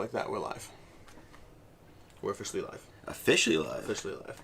like that, we're live. We're officially live. Officially live. Officially live.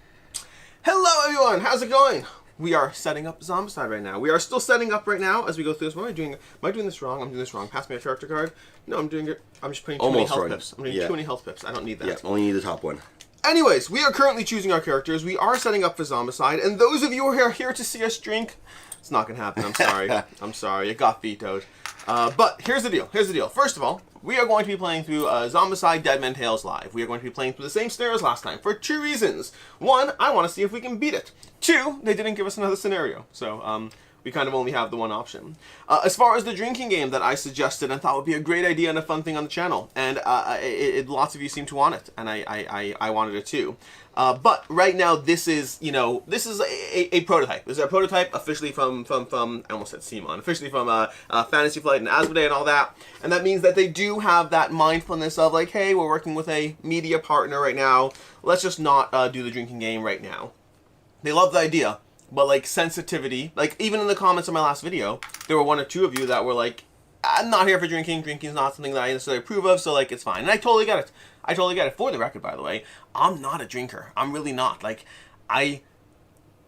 Hello, everyone. How's it going? We are setting up Zombicide right now. We are still setting up right now as we go through this. What am I doing? Am I doing this wrong? I'm doing this wrong. Pass me a character card. No, I'm doing it. I'm just putting too many health pips. I'm doing too many health pips. I don't need that. Yeah, only need the top one. Anyways, we are currently choosing our characters. We are setting up for Zombicide, and those of you who are here to see us drink, it's not gonna happen. I'm sorry. I'm sorry. It got vetoed. But here's the deal. Here's the deal. First of all, we are going to be playing through Zombicide Dead Men Tales Live. We are going to be playing through the same scenario as last time for two reasons. One, I want to see if we can beat it. Two, they didn't give us another scenario. So, we kind of only have the one option. As far as the drinking game that I suggested and thought would be a great idea and a fun thing on the channel, and lots of you seem to want it, and I wanted it too. But right now, this is, this is a prototype. This is a prototype officially from I almost said Simon, officially from Fantasy Flight and Asmodee and all that. And that means that they do have that mindfulness of like, hey, we're working with a media partner right now. Let's just not do the drinking game right now. They love the idea. But, like, sensitivity, like, even in the comments of my last video, there were one or two of you that were like, I'm not here for drinking. Drinking is not something that I necessarily approve of, so, like, it's fine. And I totally get it. I totally get it. For the record, by the way, I'm not a drinker. I'm really not. Like, I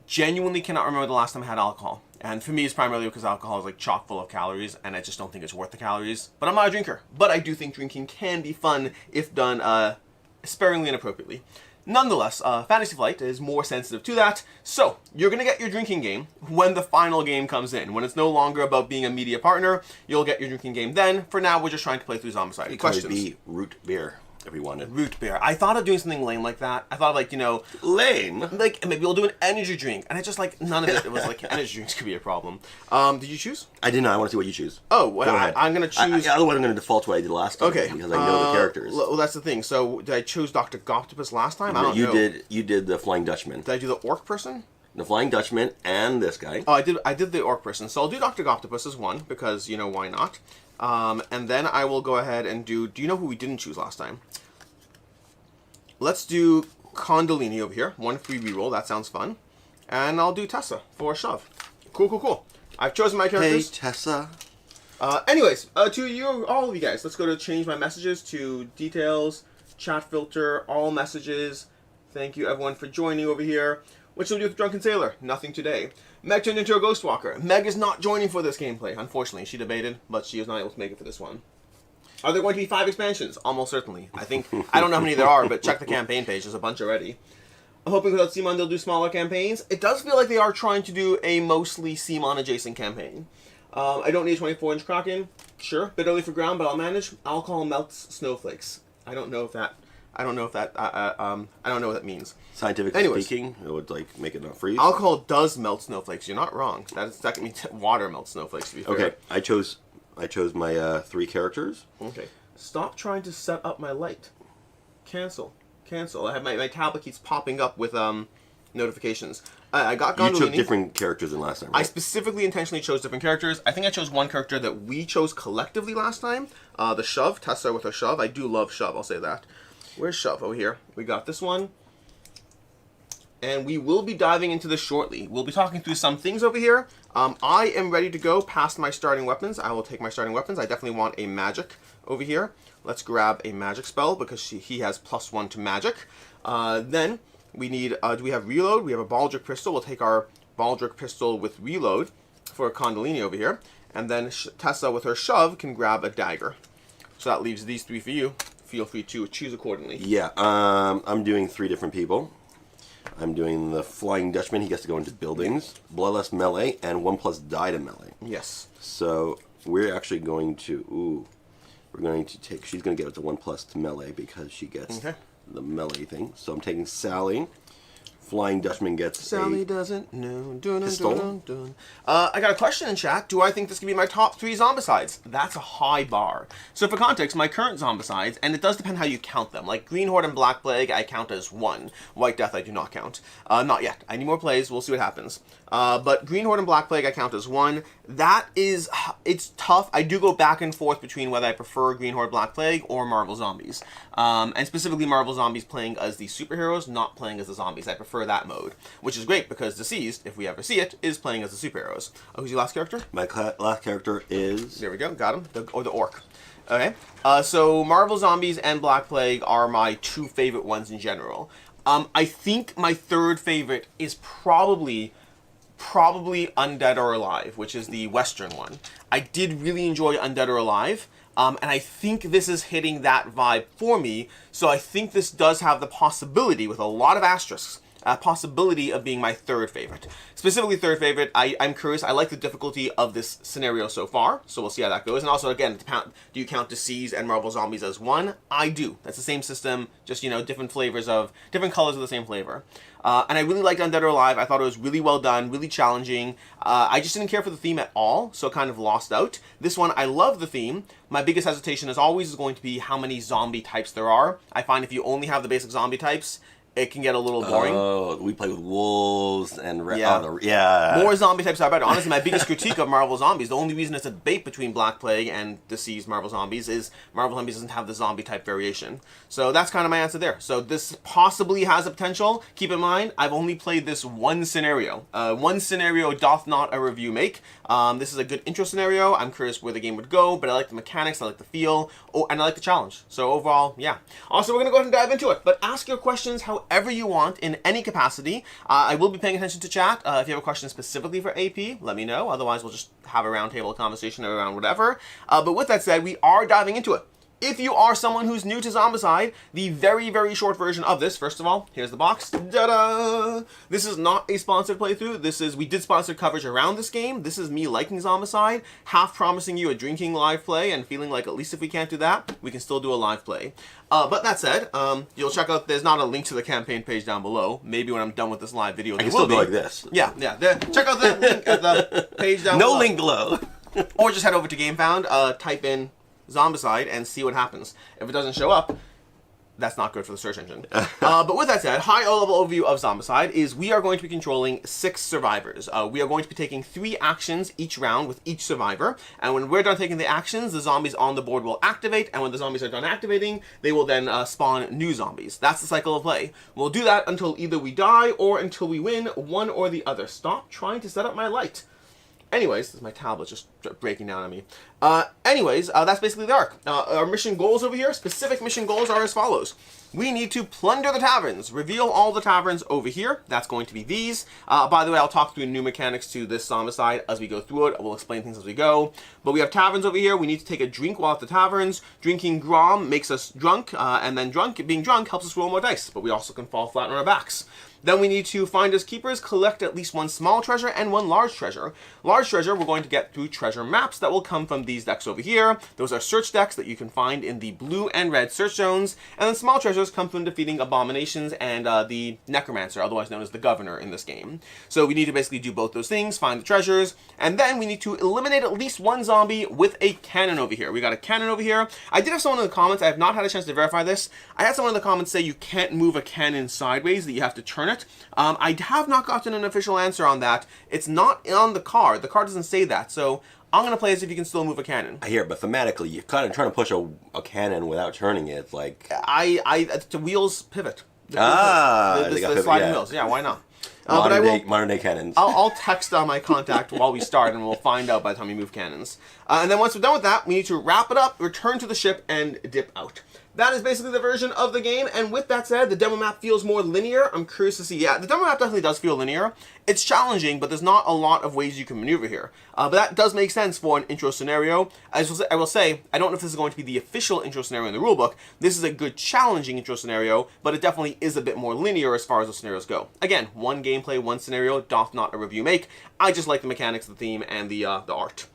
genuinely cannot remember the last time I had alcohol. And for me, it's primarily because alcohol is, like, chock full of calories, and I just don't think it's worth the calories. But I'm not a drinker. But I do think drinking can be fun if done sparingly and appropriately. Nonetheless, Fantasy Flight is more sensitive to that, so you're going to get your drinking game when the final game comes in. When it's no longer about being a media partner, you'll get your drinking game then. For now, we're just trying to play through Zombicide. Questions? It could be root beer, if we wanted. Root beer. I thought of doing something lame like that. I thought, like, Lame? Like, maybe we'll do an energy drink. And I just, like, none of it. It was like, energy drinks could be a problem. Did you choose? I did not. I want to see what you choose. Oh, well, I'm going to choose... Otherwise, I'm going to default to what I did last time. Okay. Because I know the characters. Well, that's the thing. So, did I choose Dr. Goctopus last time? I don't know. You did the Flying Dutchman. Did I do the Orc person? The Flying Dutchman and this guy. Oh, I did the Orc person. So I'll do Dr. Goctopus as one, because, why not? And then I will go ahead and do you know who we didn't choose last time? Let's do Condolini over here. 1 free reroll. That sounds fun. And I'll do Tessa for a shove. Cool. I've chosen my characters. Hey, Tessa. Anyways, to you, all of you guys, let's go to change my messages to details, chat filter, all messages. Thank you, everyone, for joining over here. What shall we do with Drunken Sailor? Nothing today. Meg turned into a Ghost Walker. Meg is not joining for this gameplay. Unfortunately, she debated, but she is not able to make it for this one. Are there going to be 5 expansions? Almost certainly. I don't know how many there are, but check the campaign page. There's a bunch already. I'm hoping without Simon they'll do smaller campaigns. It does feel like they are trying to do a mostly Simon adjacent campaign. I don't need a 24-inch Kraken. Sure, bit early for ground, but I'll manage. Alcohol melts snowflakes. I don't know what that means. Scientifically speaking, it would make it not freeze. Alcohol does melt snowflakes. You're not wrong. That means water melts snowflakes, to be fair. Okay, I chose my 3 characters. Okay. Stop trying to set up my light. Cancel. I have my tablet keeps popping up with notifications. I got Gondolini. You took different characters than last time, right? I specifically intentionally chose different characters. I think I chose one character that we chose collectively last time. The Shove. Tessa with her Shove. I do love Shove, I'll say that. Where's Shove? Over here. We got this one. And we will be diving into this shortly. We'll be talking through some things over here. I am ready to go past my starting weapons. I will take my starting weapons. I definitely want a magic over here. Let's grab a magic spell because he has +1 to magic. Then we need, do we have reload? We have a Baldric pistol. We'll take our Baldric pistol with reload for a Condolini over here. And then Tessa with her Shove can grab a dagger. So that leaves these 3 for you. Feel free to choose accordingly. Yeah, I'm doing 3 different people. I'm doing the Flying Dutchman. He gets to go into buildings, Bloodlust melee, and 1+ die to melee. Yes. So we're actually going to, take, she's going to get it to 1+ to melee because she gets the melee thing. So I'm taking Sally. Flying Dutchman gets Sally doesn't know. Pistol. I got a question in chat. Do I think this could be my top 3 Zombicides? That's a high bar. So for context, my current Zombicides, and it does depend how you count them. Like Green Horde and Black Plague, I count as 1. White Death, I do not count. Not yet. I need more plays. We'll see what happens. But Green Horde and Black Plague, I count as 1. That is, it's tough. I do go back and forth between whether I prefer Green Horde, Black Plague, or Marvel Zombies. And specifically Marvel Zombies playing as the superheroes, not playing as the zombies. I prefer prefer that mode, which is great because Deceased, if we ever see it, is playing as the superheroes. Oh, who's your last character? My last character is... There we go, got him. The orc. Okay, so Marvel Zombies and Black Plague are my two favorite ones in general. I think my third favorite is probably Undead or Alive, which is the Western one. I did really enjoy Undead or Alive, and I think this is hitting that vibe for me, so I think this does have the possibility, with a lot of asterisks, possibility of being my third favorite. Specifically third favorite, I'm curious, I like the difficulty of this scenario so far, so we'll see how that goes. And also, again, do you count Deceased and Marvel Zombies as one? I do. That's the same system, just, different colors of the same flavor. And I really liked Undead or Alive. I thought it was really well done, really challenging. I just didn't care for the theme at all, so kind of lost out. This one, I love the theme. My biggest hesitation, as always, is going to be how many zombie types there are. I find if you only have the basic zombie types, it can get a little boring. Oh, we play with wolves and... More zombie types are better. Honestly, my biggest critique of Marvel Zombies, the only reason it's a debate between Black Plague and Deceased Marvel Zombies is Marvel Zombies doesn't have the zombie type variation. So that's kind of my answer there. So this possibly has a potential. Keep in mind, I've only played this one scenario. One scenario doth not a review make. This is a good intro scenario. I'm curious where the game would go, but I like the mechanics, I like the feel, and I like the challenge. So overall, yeah. Also, we're going to go ahead and dive into it, but ask your questions however you want in any capacity. I will be paying attention to chat. If you have a question specifically for AP, let me know. Otherwise, we'll just have a roundtable conversation around whatever. But with that said, we are diving into it. If you are someone who's new to Zombicide, the very, very short version of this, first of all, here's the box. Ta-da! This is not a sponsored playthrough. We did sponsored coverage around this game. This is me liking Zombicide, half promising you a drinking live play and feeling like at least if we can't do that, we can still do a live play. But that said, you'll check out, there's not a link to the campaign page down below. Maybe when I'm done with this live video, I can still go like this. Yeah. Check out the link at the page down below. No link below. Or just head over to GameFound, type in Zombicide and see what happens. If it doesn't show up, that's not good for the search engine. But with that said, high-level overview of Zombicide is we are going to be controlling 6 survivors. We are going to be taking 3 actions each round with each survivor, and when we're done taking the actions, the zombies on the board will activate, and when the zombies are done activating, they will then spawn new zombies. That's the cycle of play. We'll do that until either we die or until we win, one or the other. Stop trying to set up my light. Anyways, this is my tablet just breaking down on me. That's basically the arc. Our mission goals over here, specific mission goals are as follows. We need to plunder the taverns. Reveal all the taverns over here. That's going to be these. By the way, I'll talk through new mechanics to this Zombicide as we go through it. We'll explain things as we go. But we have taverns over here. We need to take a drink while at the taverns. Drinking Grom makes us drunk, and then being drunk helps us roll more dice. But we also can fall flat on our backs. Then we need to find as keepers, collect at least 1 small treasure and 1 large treasure. Large treasure we're going to get through treasure maps that will come from these decks over here. Those are search decks that you can find in the blue and red search zones. And then small treasures come from defeating abominations and the necromancer, otherwise known as the governor in this game. So we need to basically do both those things, find the treasures, and then we need to eliminate at least 1 zombie with a cannon over here. We got a cannon over here. I did have someone in the comments, I have not had a chance to verify this. I had someone in the comments say you can't move a cannon sideways, that you have to turn it. I have not gotten an official answer on that. It's not on the card. The card doesn't say that. So I'm going to play as if you can still move a cannon. I hear it, but thematically, you're kind of trying to push a cannon without turning it. It's like... the wheels pivot. The sliding wheels. Yeah, why not? Modern day cannons. I'll text my contact while we start, and we'll find out by the time we move cannons. And then once we're done with that, we need to wrap it up, return to the ship, and dip out. That is basically the version of the game, and with that said, the demo map feels more linear. I'm curious to see, yeah, the demo map definitely does feel linear. It's challenging, but there's not a lot of ways you can maneuver here. But that does make sense for an intro scenario. I will say, I don't know if this is going to be the official intro scenario in the rulebook. This is a good challenging intro scenario, but it definitely is a bit more linear as far as the scenarios go. Again, 1 gameplay, 1 scenario, doth not a review make. I just like the mechanics, the theme, and the art.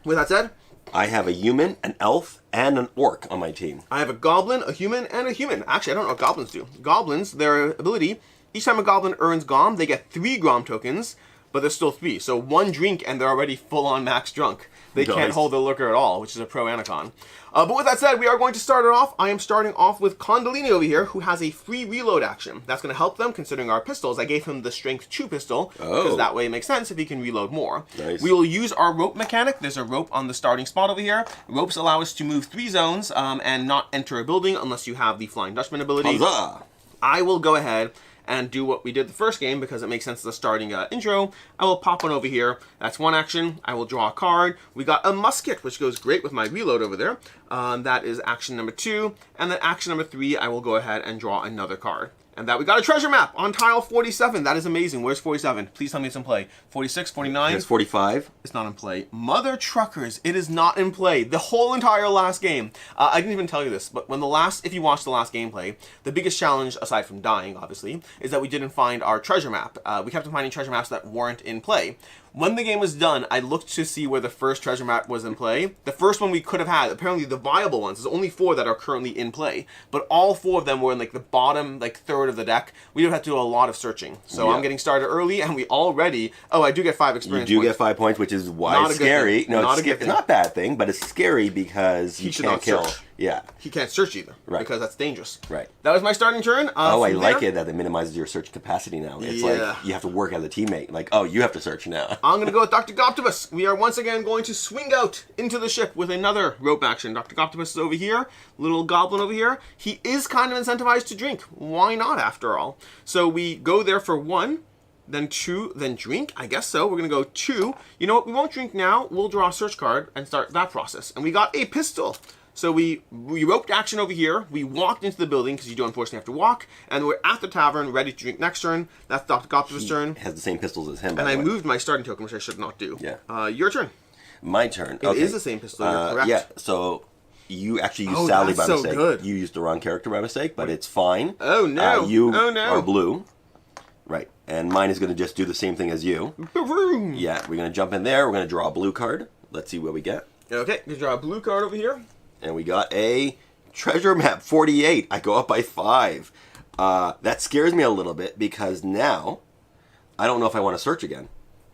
With that said, I have a human, an elf, and an orc on my team. I have a goblin, a human, and a human. Actually, I don't know what goblins do. Goblins, their ability, each time a goblin earns Grom, they get 3 Grom tokens, but there's still 3. So 1 drink and they're already full-on max drunk. They can't hold their liquor at all, which is a pro and a con. But with that said, we are going to start it off. I am starting off with Condolini over here, who has a free reload action. That's going to help them, considering our pistols. I gave him the Strength 2 pistol, because that way it makes sense if he can reload more. Nice. We will use our rope mechanic. There's a rope on the starting spot over here. Ropes allow us to move 3 zones and not enter a building unless you have the Flying Dutchman ability. Huzzah! I will go ahead and do what we did the first game because it makes sense as a starting intro. I will pop one over here. That's one action. I will draw a card. We got a musket, which goes great with my reload over there. That is action number 2. And then action number 3, I will go ahead and draw another card. And that we got a treasure map on tile 47. That is amazing. Where's 47? Please tell me it's in play. 46, 49? It's 45. It's not in play. Mother truckers, it is not in play. The whole entire last game. I didn't even tell you this, but if you watched the last gameplay, the biggest challenge, aside from dying, obviously, is that we didn't find our treasure map. We kept finding treasure maps that weren't in play. When the game was done, I looked to see where the first treasure map was in play. The first one we could have had, apparently the viable ones, there's only 4 that are currently in play, but all 4 of them were in like the bottom third of the deck. We would have to do a lot of searching. So I'm getting started early, and we already, I do get 5 experience points. You do get 5 points, which is why it's scary. No, it's not a bad thing, but it's scary because you can't kill. Search. Yeah. He can't search either. Right. Because that's dangerous. Right. That was my starting turn. I like it that it minimizes your search capacity now. It's like you have to work as a teammate. Like, you have to search now. I'm going to go with Dr. Goptibus. We are once again going to swing out into the ship with another rope action. Dr. Goptibus is over here. Little goblin over here. He is kind of incentivized to drink. Why not, after all? So we go there for 1. Then 2, then drink? I guess so. We're going to go 2. You know what? We won't drink now. We'll draw a search card and start that process. And we got a pistol. So we roped action over here. We walked into the building because you do unfortunately have to walk. And we're at the tavern, ready to drink next turn. That's Dr. Goptibus' turn. Has the same pistols as him. And I moved my starting token, which I should not do. Yeah. Your turn. My turn. It is the same pistol. You're correct. Yeah. So you actually used Sally by mistake. Good. You used the wrong character by mistake, but it's fine. Oh no. You are blue. Right. And mine is going to just do the same thing as you. Boom. Yeah. We're going to jump in there. We're going to draw a blue card. Let's see what we get. Okay. You draw a blue card over here. And we got a treasure map 48. I go up by 5. That scares me a little bit because now I don't know if I want to search again.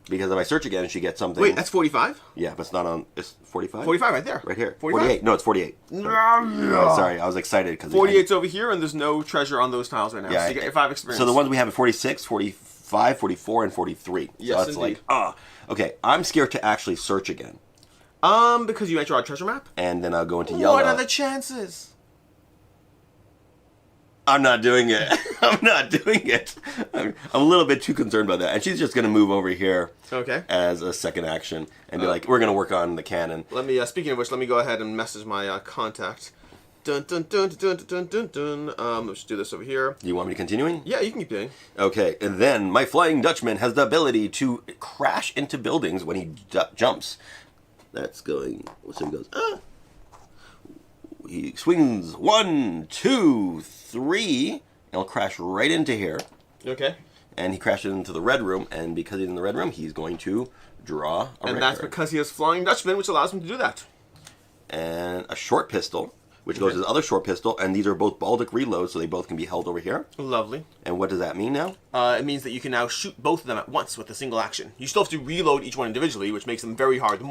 Because if I search again, she gets something. Wait, that's 45? Yeah, but it's not on. It's 45? 45 right there. Right here. 45? 48. No, it's 48. Sorry, I was excited because 48's over here, and there's no treasure on those tiles right now. Yeah, so you get your 5 experience. So the ones we have are 46, 45, 44, and 43. Yes, so it's indeed. Okay, I'm scared to actually search again. Because you might draw a treasure map? And then I'll go into yellow. What are the chances? I'm not doing it. I'm not doing it. I'm a little bit too concerned about that. And she's just going to move over here as a second action and be like, we're going to work on the cannon. Let me, speaking of which, let me go ahead and message my contact. Dun, dun, dun, dun, dun, dun, dun. Let's do this over here. Do you want me to continuing? Yeah, you can keep doing. Okay, and then my Flying Dutchman has the ability to crash into buildings when he jumps. That's going, so he goes, He swings 1, 2, 3, and he'll crash right into here. Okay. And he crashes into the red room, and because he's in the red room, he's going to draw a red And that's card. because he has Flying Dutchman, which allows him to do that. And a short pistol, which goes to the other short pistol, and these are both Baltic reloads, so they both can be held over here. Lovely. And what does that mean now? It means that you can now shoot both of them at once with a single action. You still have to reload each one individually, which makes them very hard. The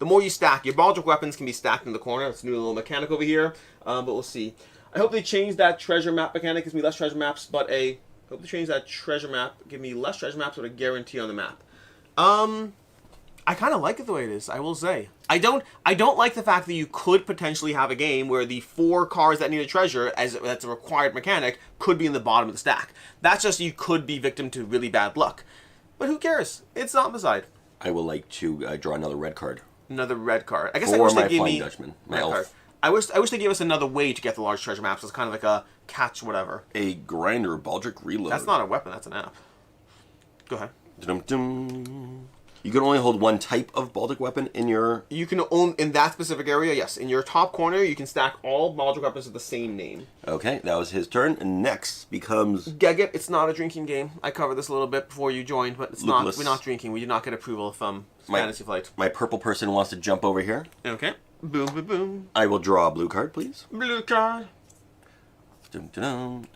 more you stack, your Baltic weapons can be stacked in the corner. That's a new little mechanic over here, but we'll see. I hope they change that treasure map mechanic. Gives me less treasure maps, but I hope they change that treasure map. Give me less treasure maps with a guarantee on the map. I kind of like it the way it is, I will say. I don't like the fact that you could potentially have a game where the 4 cards that need a treasure, that's a required mechanic, could be in the bottom of the stack. That's just you could be victim to really bad luck. But who cares? It's Zombicide. I would like to draw another red card. Another red card. I guess Or I wish my they gave Flying me Dutchman, my red elf. card. I wish they gave us another way to get the large treasure maps. It's kind of like a catch whatever. A grinder Baltic reload. That's not a weapon, that's an app. Go ahead. Dum-dum. You can only hold one type of Baltic weapon in your... You can own, in that specific area, yes. In your top corner, you can stack all Baltic weapons with the same name. Okay, that was his turn. And next becomes... Gegget, it's not a drinking game. I covered this a little bit before you joined, but it's not. Lupulus. We're not drinking. We did not get approval from Fantasy Flight. My purple person wants to jump over here. Okay. Boom, boom, boom. I will draw a blue card, please. Blue card. Dum-dum.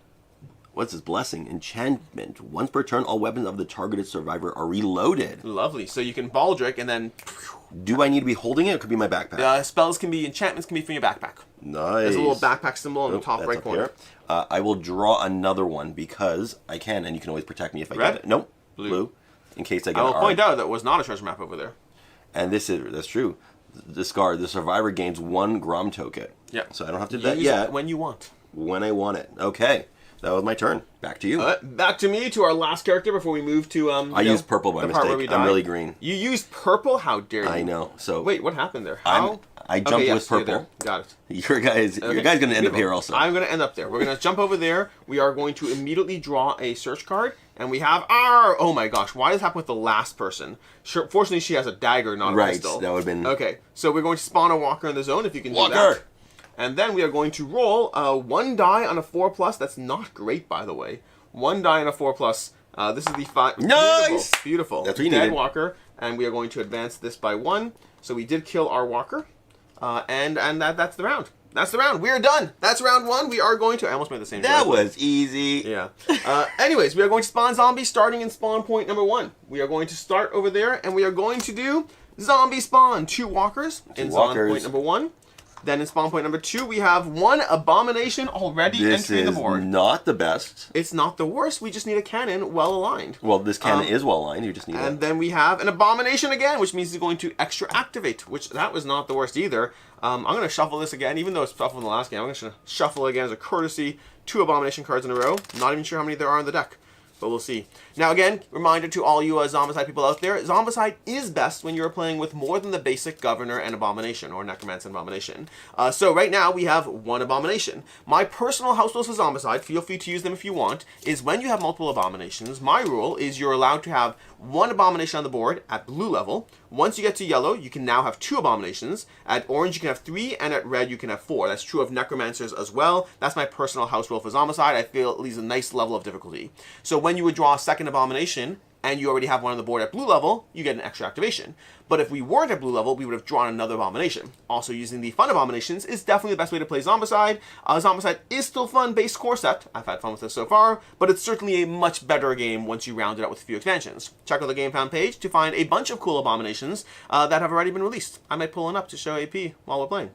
What's his blessing? Enchantment. Once per turn, all weapons of the targeted survivor are reloaded. Lovely. So you can Baldric and then... Do I need to be holding it? It could be my backpack. Spells can be, enchantments can be from your backpack. Nice. There's a little backpack symbol in the top that's right up corner. here. I will draw another one because I can, and you can always protect me if I Red? get it. Nope. Blue. In case I get I an will R. point out that was not a treasure map over there. And that's true. Discard. The survivor gains 1 Grom token. Yeah. So I don't have to do that Use yet. it when you want. When I want it. Okay. That was my turn. Back to you. Back to me, to our last character before we move to I used purple by mistake. I'm really green. You used purple? How dare you? I know. So wait, what happened there? How? I jumped with purple. You're there. Got it. Your guy's going to end up here also. I'm going to end up there. We're going to jump over there. We are going to immediately draw a search card, and we have our... Oh my gosh, why does this happen with the last person? Sure, fortunately, she has a dagger, not a pistol. Right, that would have been... Okay, so we're going to spawn a walker in the zone, if you can do Walker! that. And then we are going to roll 1 die on a 4+. That's not great, by the way. 1 die on a 4+. This is the 5... Nice! Beautiful. That's what you Dead needed. walker, and we are going to advance this by 1. So we did kill our walker. And that's the round. That's the round. We are done. That's round 1. We are going to... I almost made the same That joke. was easy. Yeah. Anyways, we are going to spawn zombies starting in spawn point number 1. We are going to start over there, and we are going to do zombie spawn. 2 walkers in spawn point number 1. Then in spawn point number 2, we have 1 abomination already entering the board. This is not the best. It's not the worst. We just need a cannon well aligned. Well, this cannon is well aligned. You just need And then we have an abomination again, which means it's going to extra activate, which that was not the worst either. I'm going to shuffle this again, even though it's shuffled in the last game. I'm going to shuffle again as a courtesy. 2 abomination cards in a row. Not even sure how many there are in the deck, but we'll see. Now again, reminder to all you Zombicide people out there, Zombicide is best when you're playing with more than the basic Governor and Abomination, or Necromancer and Abomination. So right now, we have 1 Abomination. My personal house rules for Zombicide, feel free to use them if you want, is when you have multiple Abominations, my rule is you're allowed to have 1 Abomination on the board at blue level. Once you get to yellow, you can now have 2 Abominations. At orange, you can have 3, and at red, you can have 4. That's true of Necromancers as well. That's my personal house rule for Zombicide. I feel it leaves a nice level of difficulty. So when you would draw a second Abomination, and you already have 1 on the board at blue level, you get an extra activation. But if we weren't at blue level, we would have drawn another Abomination. Also, using the fun Abominations is definitely the best way to play Zombicide. Zombicide is still fun base core set. I've had fun with this so far, but it's certainly a much better game once you round it out with a few expansions. Check out the Game Found page to find a bunch of cool Abominations that have already been released. I might pull one up to show AP while we're playing.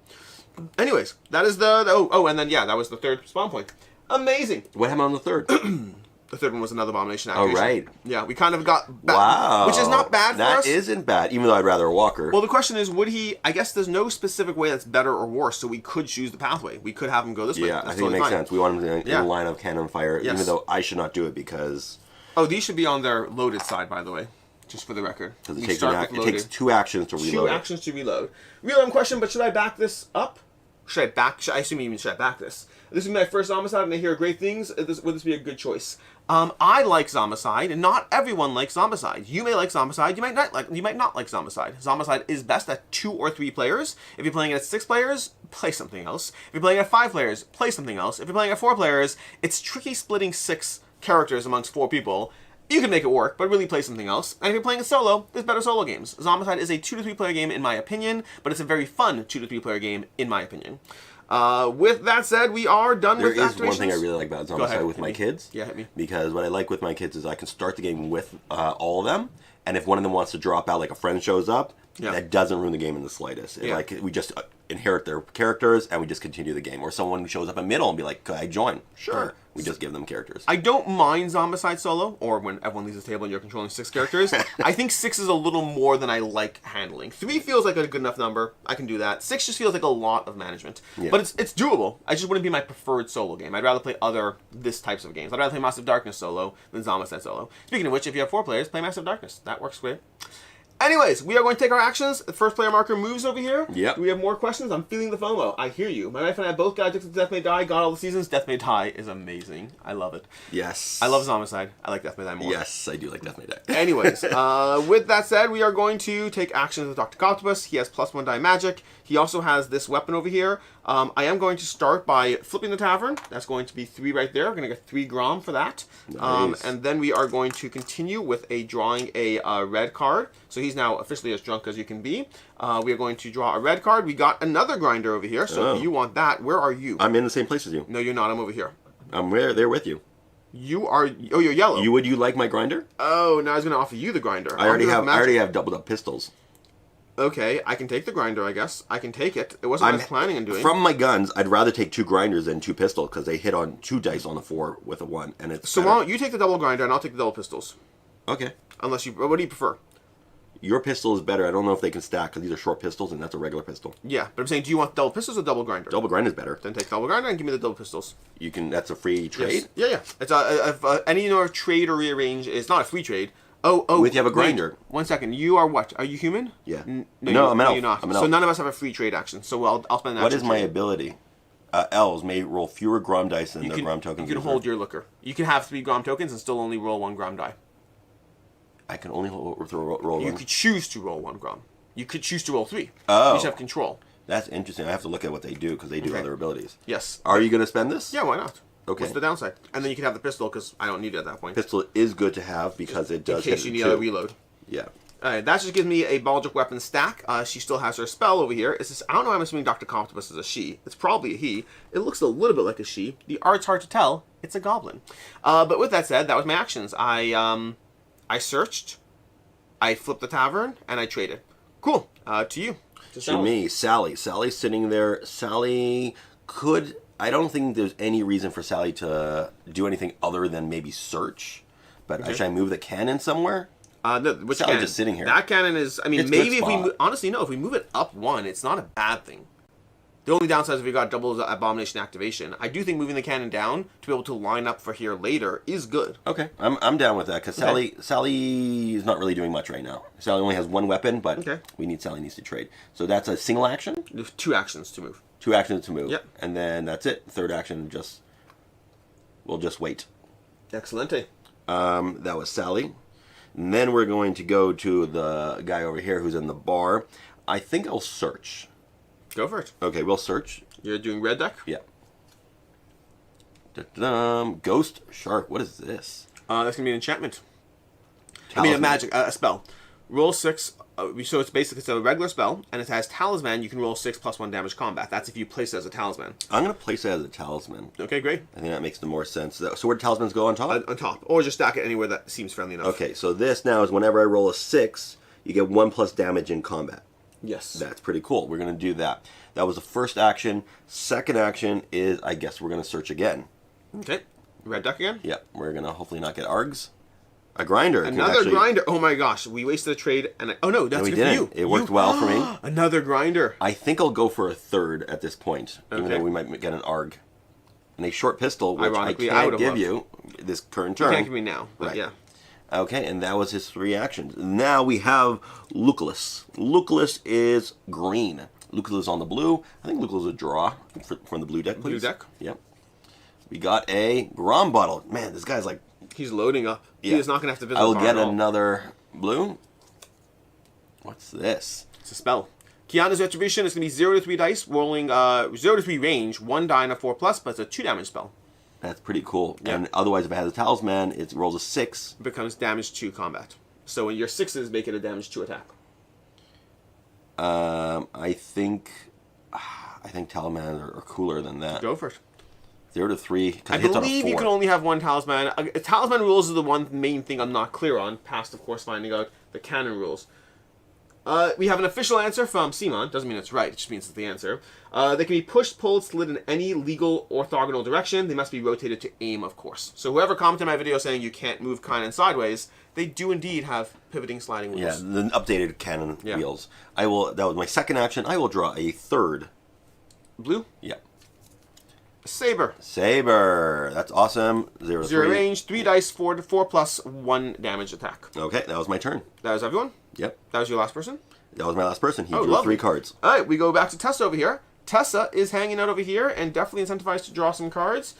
Anyways, that is and then, yeah, that was the 3rd spawn point. Amazing. What happened on the 3rd? The 3rd one was another Abomination Oh, activation. right. Yeah, we kind of got back. Wow. Which is not bad for us. That isn't bad, even though I'd rather a walker. Well, the question is, would he... I guess there's no specific way that's better or worse, so we could choose the pathway. We could have him go this way. Yeah, That's I think it makes sense. We want him in the line of cannon fire, even though I should not do it because... Oh, these should be on their loaded side, by the way. Just for the record. Because it takes 2 actions to reload. 2 actions to reload. Reload question, but should I back this up? I assume you mean should I back this? This is my first Zombicide, and I hear great things. Would this be a good choice? I like Zombicide, and not everyone likes Zombicide. You may like Zombicide, you might not like Zombicide. Zombicide is best at 2 or 3 players. If you're playing it at 6 players, play something else. If you're playing at 5 players, play something else. If you're playing at 4 players, it's tricky splitting 6 characters amongst 4 people. You can make it work, but really play something else. And if you're playing it solo, there's better solo games. Zombicide is a 2 to 3 player game in my opinion, but it's a very fun 2 to 3 player game in my opinion. With that said, we are done with activations. There is one thing I really like about Zombicide with my kids. Yeah, hit me. Because what I like with my kids is I can start the game with all of them, and if one of them wants to drop out, like a friend shows up, that doesn't ruin the game in the slightest. We just inherit their characters, and we just continue the game. Or someone shows up in the middle and be like, could I join? Sure. We just give them characters. I don't mind Zombicide solo, or when everyone leaves the table and you're controlling 6 characters. I think 6 is a little more than I like handling. 3 feels like a good enough number. I can do that. 6 just feels like a lot of management. Yeah. But it's doable. I just wouldn't be my preferred solo game. I'd rather play this types of games. I'd rather play Massive Darkness solo than Zombicide solo. Speaking of which, if you have 4 players, play Massive Darkness. That works great. Anyways, we are going to take our actions. The first player marker moves over here. Yep. Do we have more questions? I'm feeling the FOMO. I hear you. My wife and I both got addicted to Death May Die, got all the seasons. Death May Die is amazing. I love it. Yes. I love Zombicide. I like Death May Die more. Yes, I do like Death May Die. Anyways, with that said, we are going to take actions with Dr. Octopus. He has +1 die magic. He also has this weapon over here. I am going to start by flipping the tavern. That's going to be 3 right there. We're going to get 3 Grom for that. Nice. And then we are going to continue with drawing a red card. So he's now officially as drunk as you can be. We are going to draw a red card. We got another grinder over here. So if you want that, where are you? I'm in the same place as you. No, you're not. I'm over here. I'm there with you. You are... Oh, you're yellow. Would you like my grinder? Oh, now I was going to offer you the grinder. I already have doubled up pistols. Okay, I can take the grinder, I guess. I can take it. It wasn't what I was planning on doing. From my guns, I'd rather take 2 grinders than 2 pistols because they hit on 2 dice on a 4 with a 1, and it's so why don't you take the double grinder and I'll take the double pistols? Okay. Unless you... What do you prefer? Your pistol is better. I don't know if they can stack because these are short pistols and that's a regular pistol. Yeah, but I'm saying, do you want double pistols or double grinder? Double grind is better. Then take double grinder and give me the double pistols. You can. That's a free trade. Yes. Yeah. It's any trade or rearrange is not a free trade. Oh. If you have a grinder. Wait, 1 second. You are what? Are you human? Yeah. No, I'm an elf. You're not. I'm an So elf. none of us have a free trade action. So I'll spend an What action. is my trade. ability? Elves may roll fewer Grom dice than their Grom tokens. You can hold your looker. You can have 3 Grom tokens and still only roll 1 Grom die. I can only roll You one. could choose to roll 1 Grom. You could choose to roll 3. Oh. You just have control. That's interesting. I have to look at what they do because they do Okay. other abilities. Yes. Are you going to spend this? Yeah, why not? Okay. What's the downside? And then you can have the pistol because I don't need it at that point. Pistol is good to have because it does in case hit you it need a too. reload. Yeah. Alright, that just gives me a Baldric weapon stack. She still has her spell over here. It's this, I don't know, I'm assuming Dr. Comptibus is a she. It's probably a he. It looks a little bit like a she. The art's hard to tell. It's a goblin. But with that said, that was my actions. I searched, I flipped the tavern, and I traded. Cool. To you. To me, Sally. Sally's sitting there. Sally could... I don't think there's any reason for Sally to do anything other than maybe search. But should I move the cannon somewhere? Which Sally's cannon? just sitting here. That cannon is... I mean, It's a good maybe if we... spot. Honestly, no. If we move it up 1, it's not a bad thing. The only downside is if we got double abomination activation. I do think moving the cannon down to be able to line up for here later is good. Okay, I'm down with that because Sally is not really doing much right now. Sally only has 1 weapon, but Sally needs to trade. So that's a single action. There's 2 actions to move. 2 actions to move. Yep. And then that's it. Third action, we'll just wait. Excellente. That was Sally. And then we're going to go to the guy over here who's in the bar. I think I'll search. Go for it. Okay, we'll search. You're doing red deck? Yeah. Ghost Shark. What is this? That's going to be an enchantment. Talisman. I mean, a magic, a spell. Roll 6. So it's a regular spell, and it has talisman. You can roll 6 plus 1 damage combat. That's if you place it as a talisman. I'm going to place it as a talisman. Okay, great. I think that makes the more sense. So where do talismans go on top? On top. Or just stack it anywhere that seems friendly enough. Okay, so this now is whenever I roll a 6, you get 1 plus damage in combat. Yes. That's pretty cool. We're going to do that. That was the first action. Second action is, I guess we're going to search again. Okay. Red deck again? Yep. We're going to hopefully not get args. A grinder. Another grinder. Oh my gosh. We wasted a trade. Oh no, that's good for you. It worked well for me. Another grinder. I think I'll go for a third at this point. Even though we might get an arg. And a short pistol, which Ironically, I can't give you this current turn. You can't give me now. But Right. yeah. Okay, and that was his 3 actions. Now we have Lucullus. Lucullus is green. Lucullus is on the blue. I think Lucullus is a draw from the blue deck, please. Blue deck? Yep. We got a Grom bottle. Man, this guy's like... He's loading up. Yeah. He is not going to have to visit I will the bar get at all. another blue. What's this? It's a spell. Kiana's Retribution is going to be 0 to 3 dice, rolling 0 to 3 range, 1 die and a 4+, but it's a 2 damage spell. That's pretty cool. Yeah. And otherwise, if it has a talisman, it rolls a 6. It becomes damage 2 combat. So when your 6s make it a damage 2 attack. I think talismans are cooler than that. Go for it. 0 to 3. I believe you can only have 1 talisman. Talisman rules are the one main thing I'm not clear on, past, of course, finding out the canon rules. We have an official answer from Simon. Doesn't mean it's right, it just means it's the answer. They can be pushed, pulled, slid in any legal orthogonal direction. They must be rotated to aim, of course. So whoever commented my video saying you can't move canon sideways, they do indeed have pivoting sliding wheels. Yeah, the updated cannon wheels. That was my second action. I will draw a third. Blue? Yeah. Saber. Saber. That's awesome. 0 to 0 3. range, 3 dice, 4 plus 1 damage attack. Okay, that was my turn. That was everyone? Yep. That was your last person? That was my last person. He drew lovely. 3 cards. Alright, we go back to Tessa over here. Tessa is hanging out over here and definitely incentivized to draw some cards,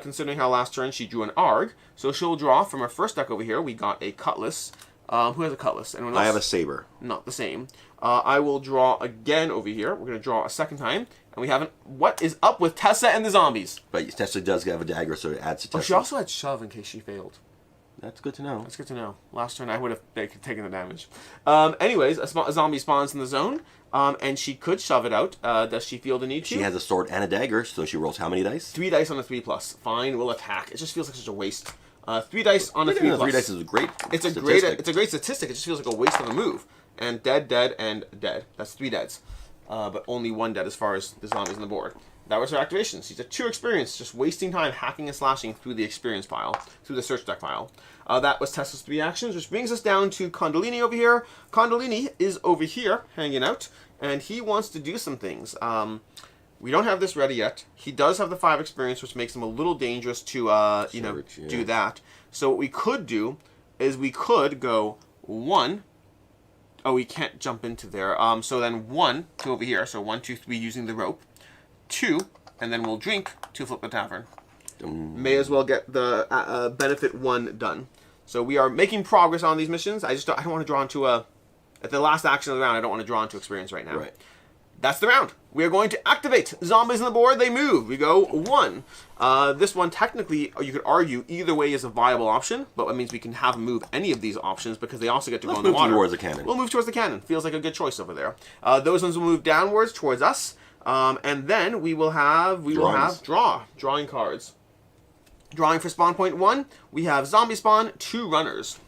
considering how last turn she drew an Arg. So she'll draw from her first deck over here. We got a Cutlass. Who has a Cutlass? Anyone else? I have a saber. Not the same. I will draw again over here. We're going to draw a second time. And we haven't... What is up with Tessa and the zombies? But Tessa does have a dagger, so it adds to Tessa. Oh, she also had Shove in case she failed. That's good to know. That's good to know. Last turn I would have taken the damage. Anyways, a zombie spawns in the zone. And she could shove it out. Does she feel the need to? She has a sword and a dagger, so she rolls how many dice? 3 dice on a 3+. Fine, we'll attack. It just feels like such a waste. 3 dice on a 3+. 3 dice is a great It's a great statistic. It just feels like a waste of a move. And dead, and dead. That's 3 deads. But only 1 dead as far as the zombies on the board. That was her activation. She's at 2 experience, just wasting time hacking and slashing through the experience pile, through the search deck pile. That was Tesla's 3 actions, which brings us down to Condolini over here. Condolini is over here, hanging out, and he wants to do some things. We don't have this ready yet. He does have the 5 experience, which makes him a little dangerous to, do that. So what we could do is we could go 1. Oh, we can't jump into there. So then 1 to over here. So 1, 2, 3 using the rope. 2, and then we'll drink to flip the tavern. May as well get the benefit 1 done. So we are making progress on these missions. I don't want to draw into at the last action of the round. I don't want to draw into experience right now. Right. That's the round. We are going to activate zombies on the board. They move. We go 1. This one, technically, you could argue either way is a viable option, but that means we can have them move any of these options because they also get to go in the water. Move towards the cannon. We'll move towards the cannon. Feels like a good choice over there. Those ones will move downwards towards us, and then we will have drawing cards. Drawing for spawn point 1, we have zombie spawn, 2 runners.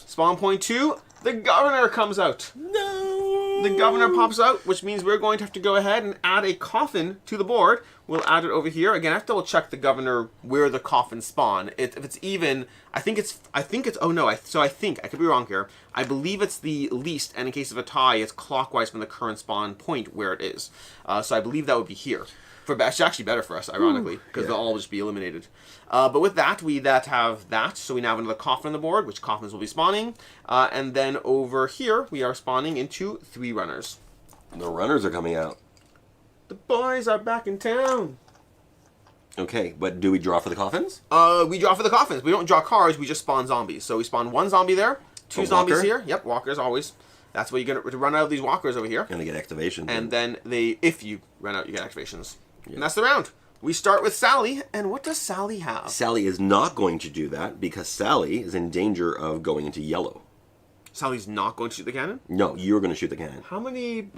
Spawn point 2, the governor comes out. No! The governor pops out, which means we're going to have to go ahead and add a coffin to the board. We'll add it over here. Again, I have to double check the governor where the coffins spawn. If it's even, I think it's, oh no, I could be wrong here. I believe it's the least, and in case of a tie, it's clockwise from the current spawn point where it is. So I believe that would be here. It's actually better for us, ironically, because they'll all just be eliminated. But with that, we have that. So we now have another coffin on the board, which coffins will be spawning. And then over here, we are spawning into 3 runners. The runners are coming out. The boys are back in town. Okay, but do we draw for the coffins? We draw for the coffins. We don't draw cards, we just spawn zombies. So we spawn 1 zombie there, 2 zombies here. Yep, walkers always. That's where you're going to run out of these walkers over here. Going to get activations. And then if you run out, you get activations. Yep. And that's the round. We start with Sally, and what does Sally have? Sally is not going to do that because Sally is in danger of going into yellow. Sally's not going to shoot the cannon? No, you're going to shoot the cannon. How many...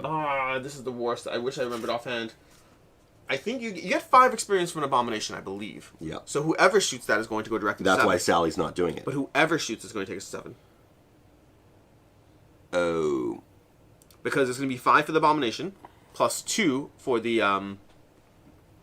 this is the worst. I wish I remembered offhand. I think you get 5 experience from an abomination, I believe. Yeah. So whoever shoots that is going to go directly to 7. That's why Sally's not doing it. But whoever shoots is going to take us to 7. Oh. Because it's going to be 5 for the abomination, plus 2 for the...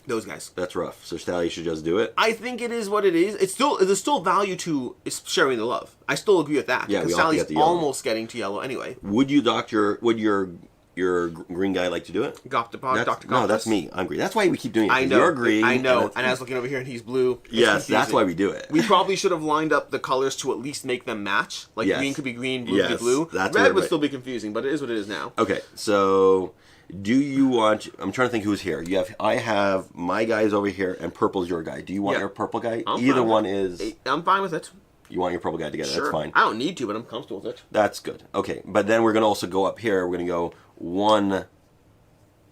those guys. That's rough. So Sally should just do it? I think it is what it is. There's still value to sharing the love. I still agree with that. Yeah, because we all Sally's get the yellow. almost getting to yellow anyway. Would your green guy like to do it? Dr. Goptis. No, that's me. I'm green. That's why we keep doing it. I know. You're green. I know. And I was looking over here and he's blue. Yes, that's why we do it. We probably should have lined up the colors to at least make them match. Like green could be green, blue could be blue. Red would still be confusing, but it is what it is now. Okay, so... Do you want... I'm trying to think who's here. I have my guys over here, and purple's your guy. Do you want your purple guy? Either one is... I'm fine with it. You want your purple guy together. Sure. That's fine. I don't need to, but I'm comfortable with it. That's good. Okay, but then we're going to also go up here. We're going to go 1,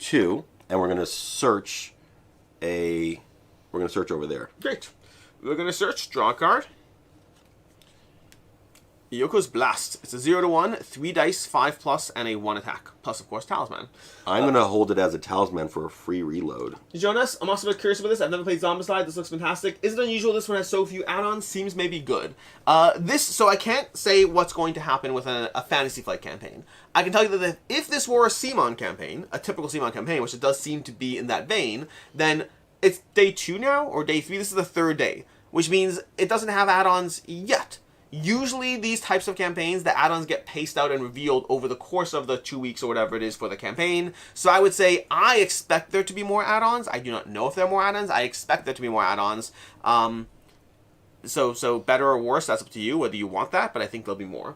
2, and we're going to search We're going to search over there. Great. We're going to search, draw a card. Yoko's Blast. It's a 0 to 1, 3 dice, 5+, and a 1 attack. Plus, of course, Talisman. I'm going to hold it as a talisman for a free reload. Jonas, I'm also a bit curious about this. I've never played Zombicide. This looks fantastic. Is it unusual this one has so few add-ons? Seems maybe good. So I can't say what's going to happen with a Fantasy Flight campaign. I can tell you that if this were a CMON campaign, a typical CMON campaign, which it does seem to be in that vein, then it's day 2 now, or day 3. This is the 3rd day, which means it doesn't have add-ons yet. Usually these types of campaigns, the add-ons get paced out and revealed over the course of the 2 weeks or whatever it is for the campaign. So I would say I expect there to be more add-ons. I do not know if there are more add-ons. I expect there to be more add-ons. So better or worse, that's up to you whether you want that, but I think there'll be more.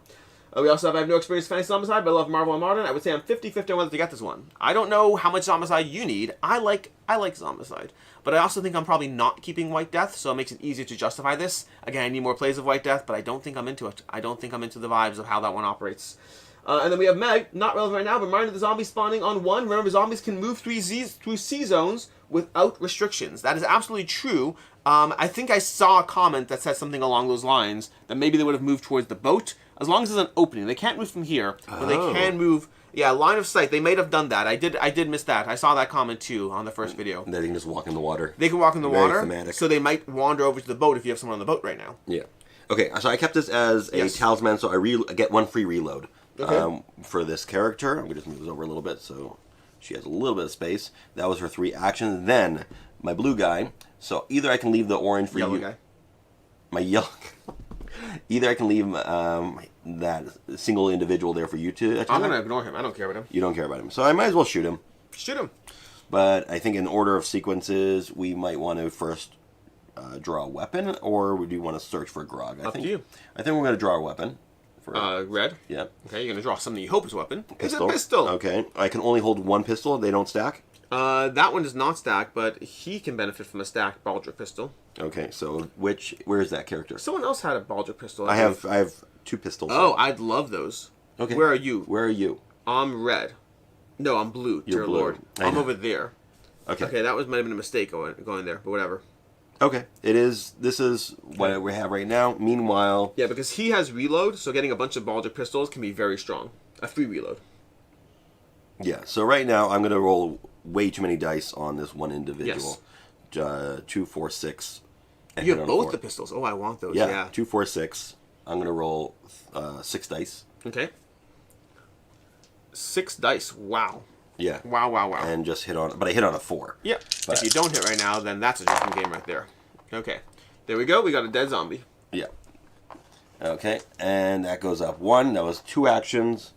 We also have I have no experience with Fantasy Zombicide, but I love Marvel and Modern. I would say I'm 50-50 on whether to get this one. I don't know how much Zombicide you need. I like Zombicide. But I also think I'm probably not keeping White Death, so it makes it easier to justify this. Again, I need more plays of White Death, but I don't think I'm into it. I don't think I'm into the vibes of how that one operates. And then we have Meg, not relevant right now, but reminder the zombie spawning on 1. Remember, zombies can move through C-zones without restrictions. That is absolutely true. I think I saw a comment that said something along those lines, that maybe they would have moved towards the boat, as long as there's an opening. They can't move from here, but they can move... Yeah, line of sight. They might have done that. I did miss that. I saw that comment too on the first video. They can just walk in the water. They can walk in the water. Thematic. So they might wander over to the boat if you have someone on the boat right now. Yeah. Okay, so I kept this as a talisman, so I get 1 free reload for this character. I'm going to just move this over a little bit so she has a little bit of space. That was her 3 actions. Then, my blue guy. So either I can leave the orange for Yellow you. Guy. My yellow Either I can leave that single individual there for you to attack. I'm going to ignore him. I don't care about him. You don't care about him. So I might as well shoot him. Shoot him. But I think in order of sequences, we might want to first draw a weapon, or do you want to search for Grog? Up to you. I think we're going to draw a weapon. Red? Yeah. Okay, you're going to draw something you hope is a weapon. Pistol. It's a pistol. Okay. I can only hold one pistol. They don't stack? That one does not stack, but he can benefit from a stacked Baldric pistol. Okay, so where is that character? Someone else had a Baldric pistol. I have 2 pistols. Oh, I'd love those. Okay. Where are you? Where are you? I'm red. No, I'm blue. You're dear blue. Lord. I'm over there. Okay. Okay, that might have been a mistake going there, but whatever. Okay. This is what we have right now. Meanwhile... Yeah, because he has reload, so getting a bunch of Baldric pistols can be very strong. A 3 reload. Yeah, so right now I'm going to roll way too many dice on this one individual. Yes. 2, 4, 6. You have both the pistols. Oh, I want those. Yeah. 2, 4, 6. I'm going to roll 6 dice. Okay. 6 dice. Wow. Yeah. Wow. And just hit on... But I hit on a 4. Yeah. But if you don't hit right now, then that's a drinking game right there. Okay. There we go. We got a dead zombie. Yeah. Okay. And that goes up 1. That was 2 actions.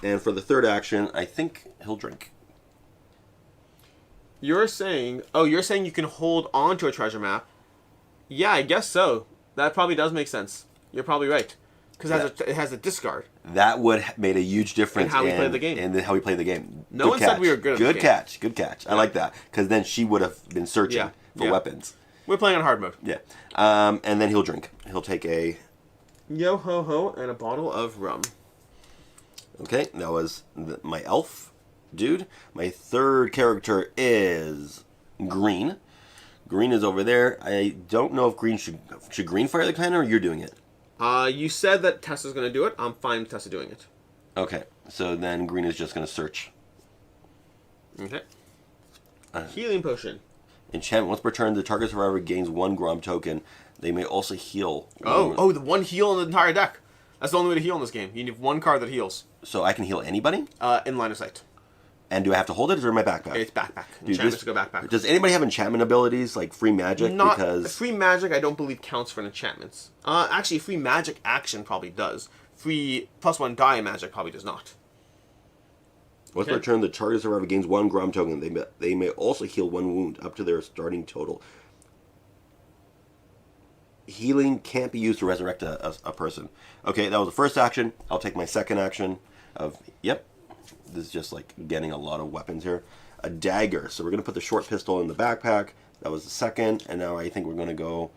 And for the third action, I think he'll drink. You're saying you can hold on to a treasure map. Yeah, I guess so. That probably does make sense. You're probably right. Because it has a discard. That would have made a huge difference in how we play the game. And how we play the game. No one said we were good at the game. Good catch. I like that. Because then she would have been searching for weapons. We're playing on hard mode. Yeah. And then he'll drink. He'll take a... Yo-ho-ho and a bottle of rum. Okay, that was my elf dude. My third character is Green. Green is over there. I don't know if Green should Green fire the cannon, or you're doing it? You said that Tessa's going to do it. I'm fine with Tessa doing it. Okay, so then Green is just going to search. Okay. Healing potion. Enchantment. Once per turn, the target survivor gains 1 Grom token. They may also heal. Oh, the 1 heal in the entire deck. That's the only way to heal in this game. You need 1 card that heals. So I can heal anybody? In line of sight. And do I have to hold it, or is it in my backpack? It's backpack. Enchantments go backpack. Does anybody have enchantment abilities, like free magic? Free magic I don't believe counts for enchantments. Actually, free magic action probably does. Free +1 die magic probably does not. Once per turn, the target survivor gains 1 Grom token. They may also heal 1 wound up to their starting total. Healing can't be used to resurrect a person. Okay, that was the first action. I'll take my second action of... Yep. This is just like getting a lot of weapons here. A dagger. So we're going to put the short pistol in the backpack. That was the second. And now I think we're going to go...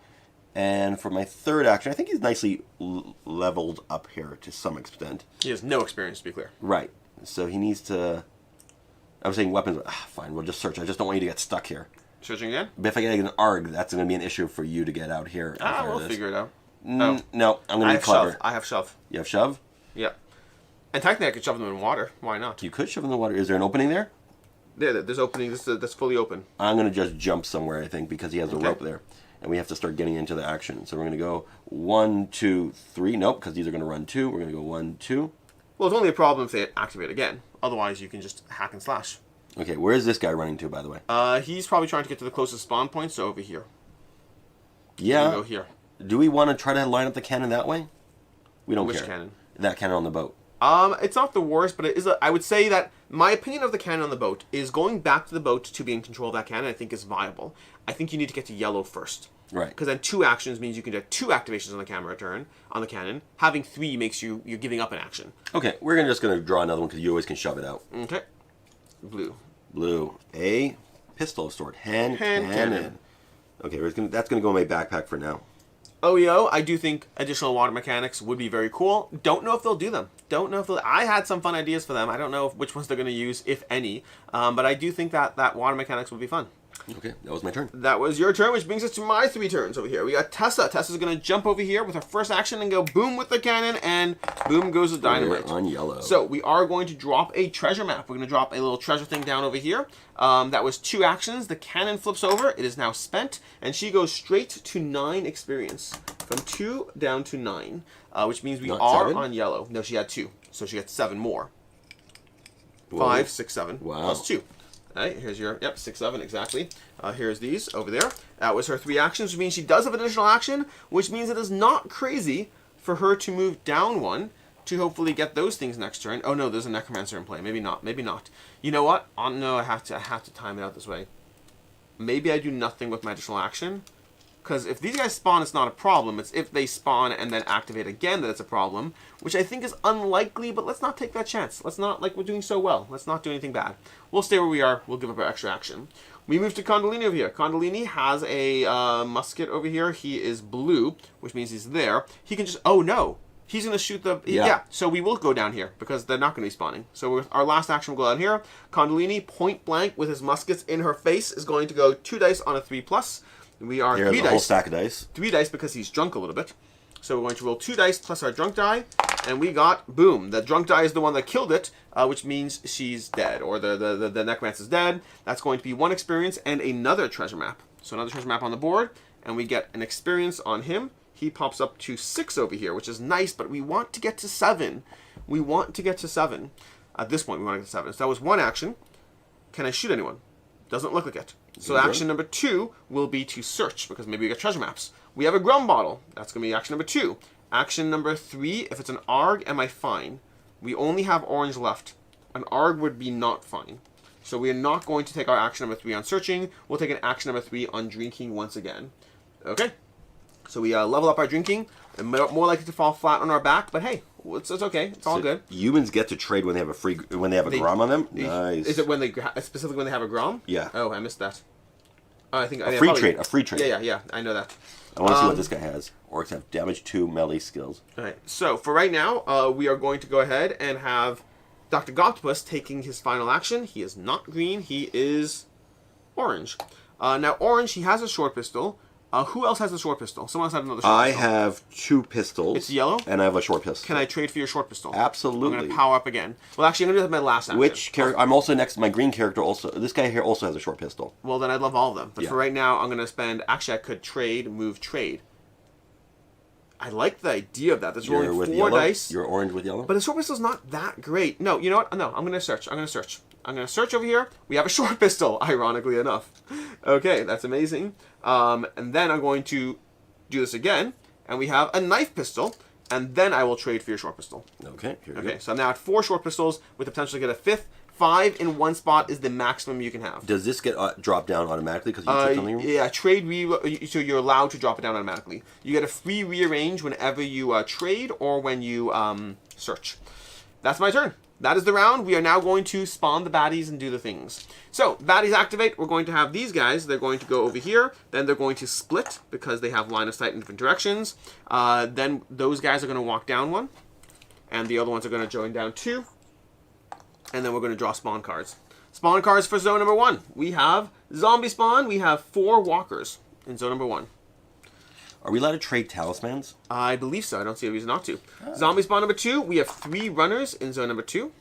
And for my third action, I think he's nicely leveled up here to some extent. He has no experience, to be clear. Right. So he needs to... I was saying weapons, but fine, we'll just search. I just don't want you to get stuck here. Searching again? But if I get an ARG, that's going to be an issue for you to get out here. We'll figure it out. No, I'm going to be clever. I have shove. You have shove? Yeah. And technically I could shove them in water. Why not? You could shove them in the water. Is there an opening there? There's opening. That's fully open. I'm going to just jump somewhere, I think, because he has a rope there. And we have to start getting into the action. So we're going to go 1, 2, 3. Nope, because these are going to run 2. We're going to go 1, 2. Well, it's only a problem if they activate again. Otherwise, you can just hack and slash. Okay, where is this guy running to, by the way? He's probably trying to get to the closest spawn point, so over here. Yeah. Go here. Do we want to try to line up the cannon that way? We don't care. Which cannon? That cannon on the boat. It's not the worst, but it is. I would say that my opinion of the cannon on the boat is going back to the boat to be in control of that cannon. I think is viable. I think you need to get to yellow first. Right. Because then 2 actions means you can get 2 activations on the camera turn on the cannon. Having 3 makes you're giving up an action. Okay, we're just going to draw another one because you always can shove it out. Okay. Blue. Blue. A pistol of sort. Hand cannon. Okay, that's going to go in my backpack for now. OEO, I do think additional water mechanics would be very cool. Don't know if they'll do them. I had some fun ideas for them. I don't know which ones they're going to use, if any. But I do think that water mechanics would be fun. Okay, that was my turn. That was your turn, which brings us to my 3 turns over here. We got Tessa. Tessa's going to jump over here with her first action and go boom with the cannon, and boom goes the dynamite. We're on yellow. So we are going to drop a treasure map. We're going to drop a little treasure thing down over here. That was 2 actions. The cannon flips over. It is now spent, and she goes straight to 9 experience. From 2 down to 9, which means we are 7? On yellow. No, she had 2, so she gets 7 more. 5, 6, 7, wow. plus 2. All right, here's your, yep, 6, 7, exactly. Here's these over there. That was her 3 actions, which means she does have additional action, which means it is not crazy for her to move down 1 to hopefully get those things next turn. Oh no, there's a Necromancer in play. Maybe not, maybe not. You know what? No, I have to time it out this way. Maybe I do nothing with my additional action. Because if these guys spawn, it's not a problem. It's if they spawn and then activate again that it's a problem, which I think is unlikely, but let's not take that chance. Let's not, like we're doing so well, let's not do anything bad. We'll stay where we are. We'll give up our extra action. We move to Condolini over here. Condolini has a musket over here. He is blue, which means he's there. He can just, oh no, he's going to shoot the, yeah. So we will go down here because they're not going to be spawning. So our last action will go down here. Condolini, point blank with his muskets in her face, is going to go 2 dice on a 3+. We are Here's 3 a dice. whole stack of dice. 3 dice because he's drunk a little bit. So we're going to roll 2 dice plus our drunk die, and we got, boom, the drunk die is the one that killed it, which means she's dead, or the Necromancer is dead. That's going to be 1 experience and another treasure map. So another treasure map on the board, and we get an experience on him. He pops up to 6 over here, which is nice, but we want to get to 7. We want to get to 7. At this point, we want to get to 7. So that was 1 action. Can I shoot anyone? Doesn't look like it. So action number 2 will be to search, because maybe we get treasure maps. We have a Grum bottle. That's going to be action number 2. Action number 3, if it's an ARG, am I fine? We only have orange left. An ARG would be not fine. So we are not going to take our action number 3 on searching. We'll take an action number 3 on drinking once again. Okay. So we level up our drinking. And more likely to fall flat on our back, but hey, it's okay. It's all good. Humans get to trade when they have a Grom on them. Nice. Is it when they specifically when they have a Grom? Yeah. Oh, I missed that. Oh, I think a free trade. Yeah. I know that. I want to see what this guy has. Orcs have damage 2 melee skills. All right. So for right now, we are going to go ahead and have Dr. Goctopus taking his final action. He is not green. He is orange. Now orange, he has a short pistol. Who else has a short pistol? Someone else has another short pistol. I have 2 pistols. It's yellow? And I have a short pistol. Can I trade for your short pistol? Absolutely. I'm going to power up again. Well, actually, I'm going to do that my last action. Which character? I'm also next. My green character also. This guy here also has a short pistol. Well, then I'd love all of them. But yeah. for right now, I'm going to spend... Actually, I could move trade. I like the idea of that. That's rolling 4 dice. You're orange with yellow? But the short pistol's not that great. No, you know what? No, I'm going to search. I'm going to search over here. We have a short pistol, ironically enough. Okay, that's amazing. And then I'm going to do this again. And we have a knife pistol. And then I will trade for your short pistol. Okay, here we go. So I'm now at 4 short pistols with the potential to get a 5th. 5 in 1 spot is the maximum you can have. Does this get dropped down automatically because you took something? Yeah, so you're allowed to drop it down automatically. You get a free rearrange whenever you trade or when you search. That's my turn. That is the round. We are now going to spawn the baddies and do the things. So, baddies activate. We're going to have these guys. They're going to go over here. Then they're going to split because they have line of sight in different directions. Then those guys are going to walk down 1. And the other ones are going to join down 2. And then we're going to draw spawn cards. Spawn cards for zone number 1. We have zombie spawn. We have 4 walkers in zone number 1. Are we allowed to trade talismans? I believe so. I don't see a reason not to. Zombie spawn number 2. We have 3 runners in zone number 2.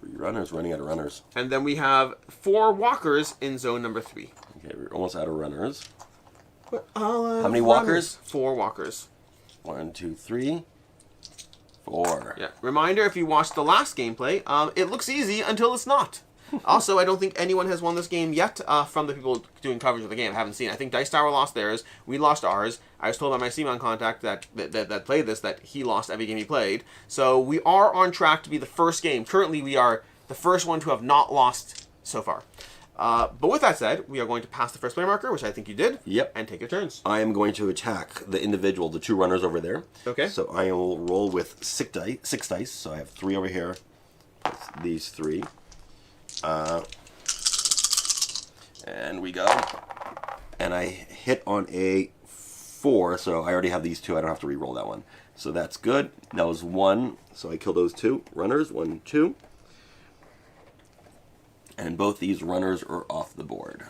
3 runners, running out of runners. And then we have 4 walkers in zone number 3. Okay, we're almost out of runners. How many walkers? 4 walkers. 1, 2, 3, 4. Yeah. Reminder, if you watched the last gameplay, it looks easy until it's not. Also, I don't think anyone has won this game yet from the people doing coverage of the game. I haven't seen it. I think Dice Tower lost theirs. We lost ours. I was told by my Simon contact that played this that he lost every game he played. So we are on track to be the first game. Currently, we are the first one to have not lost so far. But with that said, we are going to pass the first player marker, which I think you did. Yep. And take your turns. I am going to attack the individual, the 2 runners over there. Okay. So I will roll with 6 dice. So I have 3 over here. These 3. And we go. And I hit on a 4, so I already have these 2. I don't have to re-roll that one. So that's good. That was 1. So I kill those 2 runners. 1, 2. And both these runners are off the board.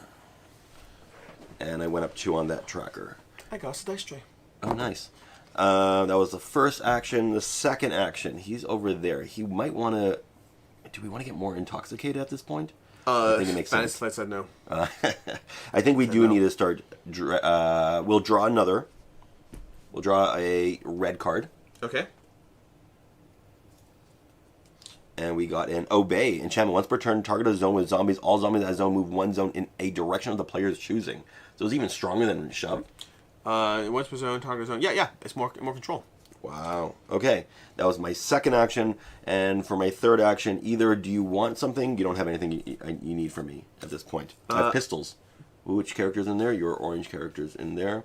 And I went up 2 on that tracker. I got a dice tray. Oh, nice. That was the first action. The second action, he's over there. He might want to... Do we want to get more intoxicated at this point? I think it makes sense. Spanish said no. I think we do need to start... we'll draw another. We'll draw a red card. Okay. And we got an Obey. Enchantment. Once per turn, target a zone with zombies. All zombies in that zone move one zone in a direction of the player's choosing. So it's even stronger than Shove. Once per zone, target zone. Yeah. It's more control. Wow. Okay. That was my second action. And for my third action, either do you want something? You don't have anything you need from me at this point. I have pistols. Which character's in there? Your orange character's in there.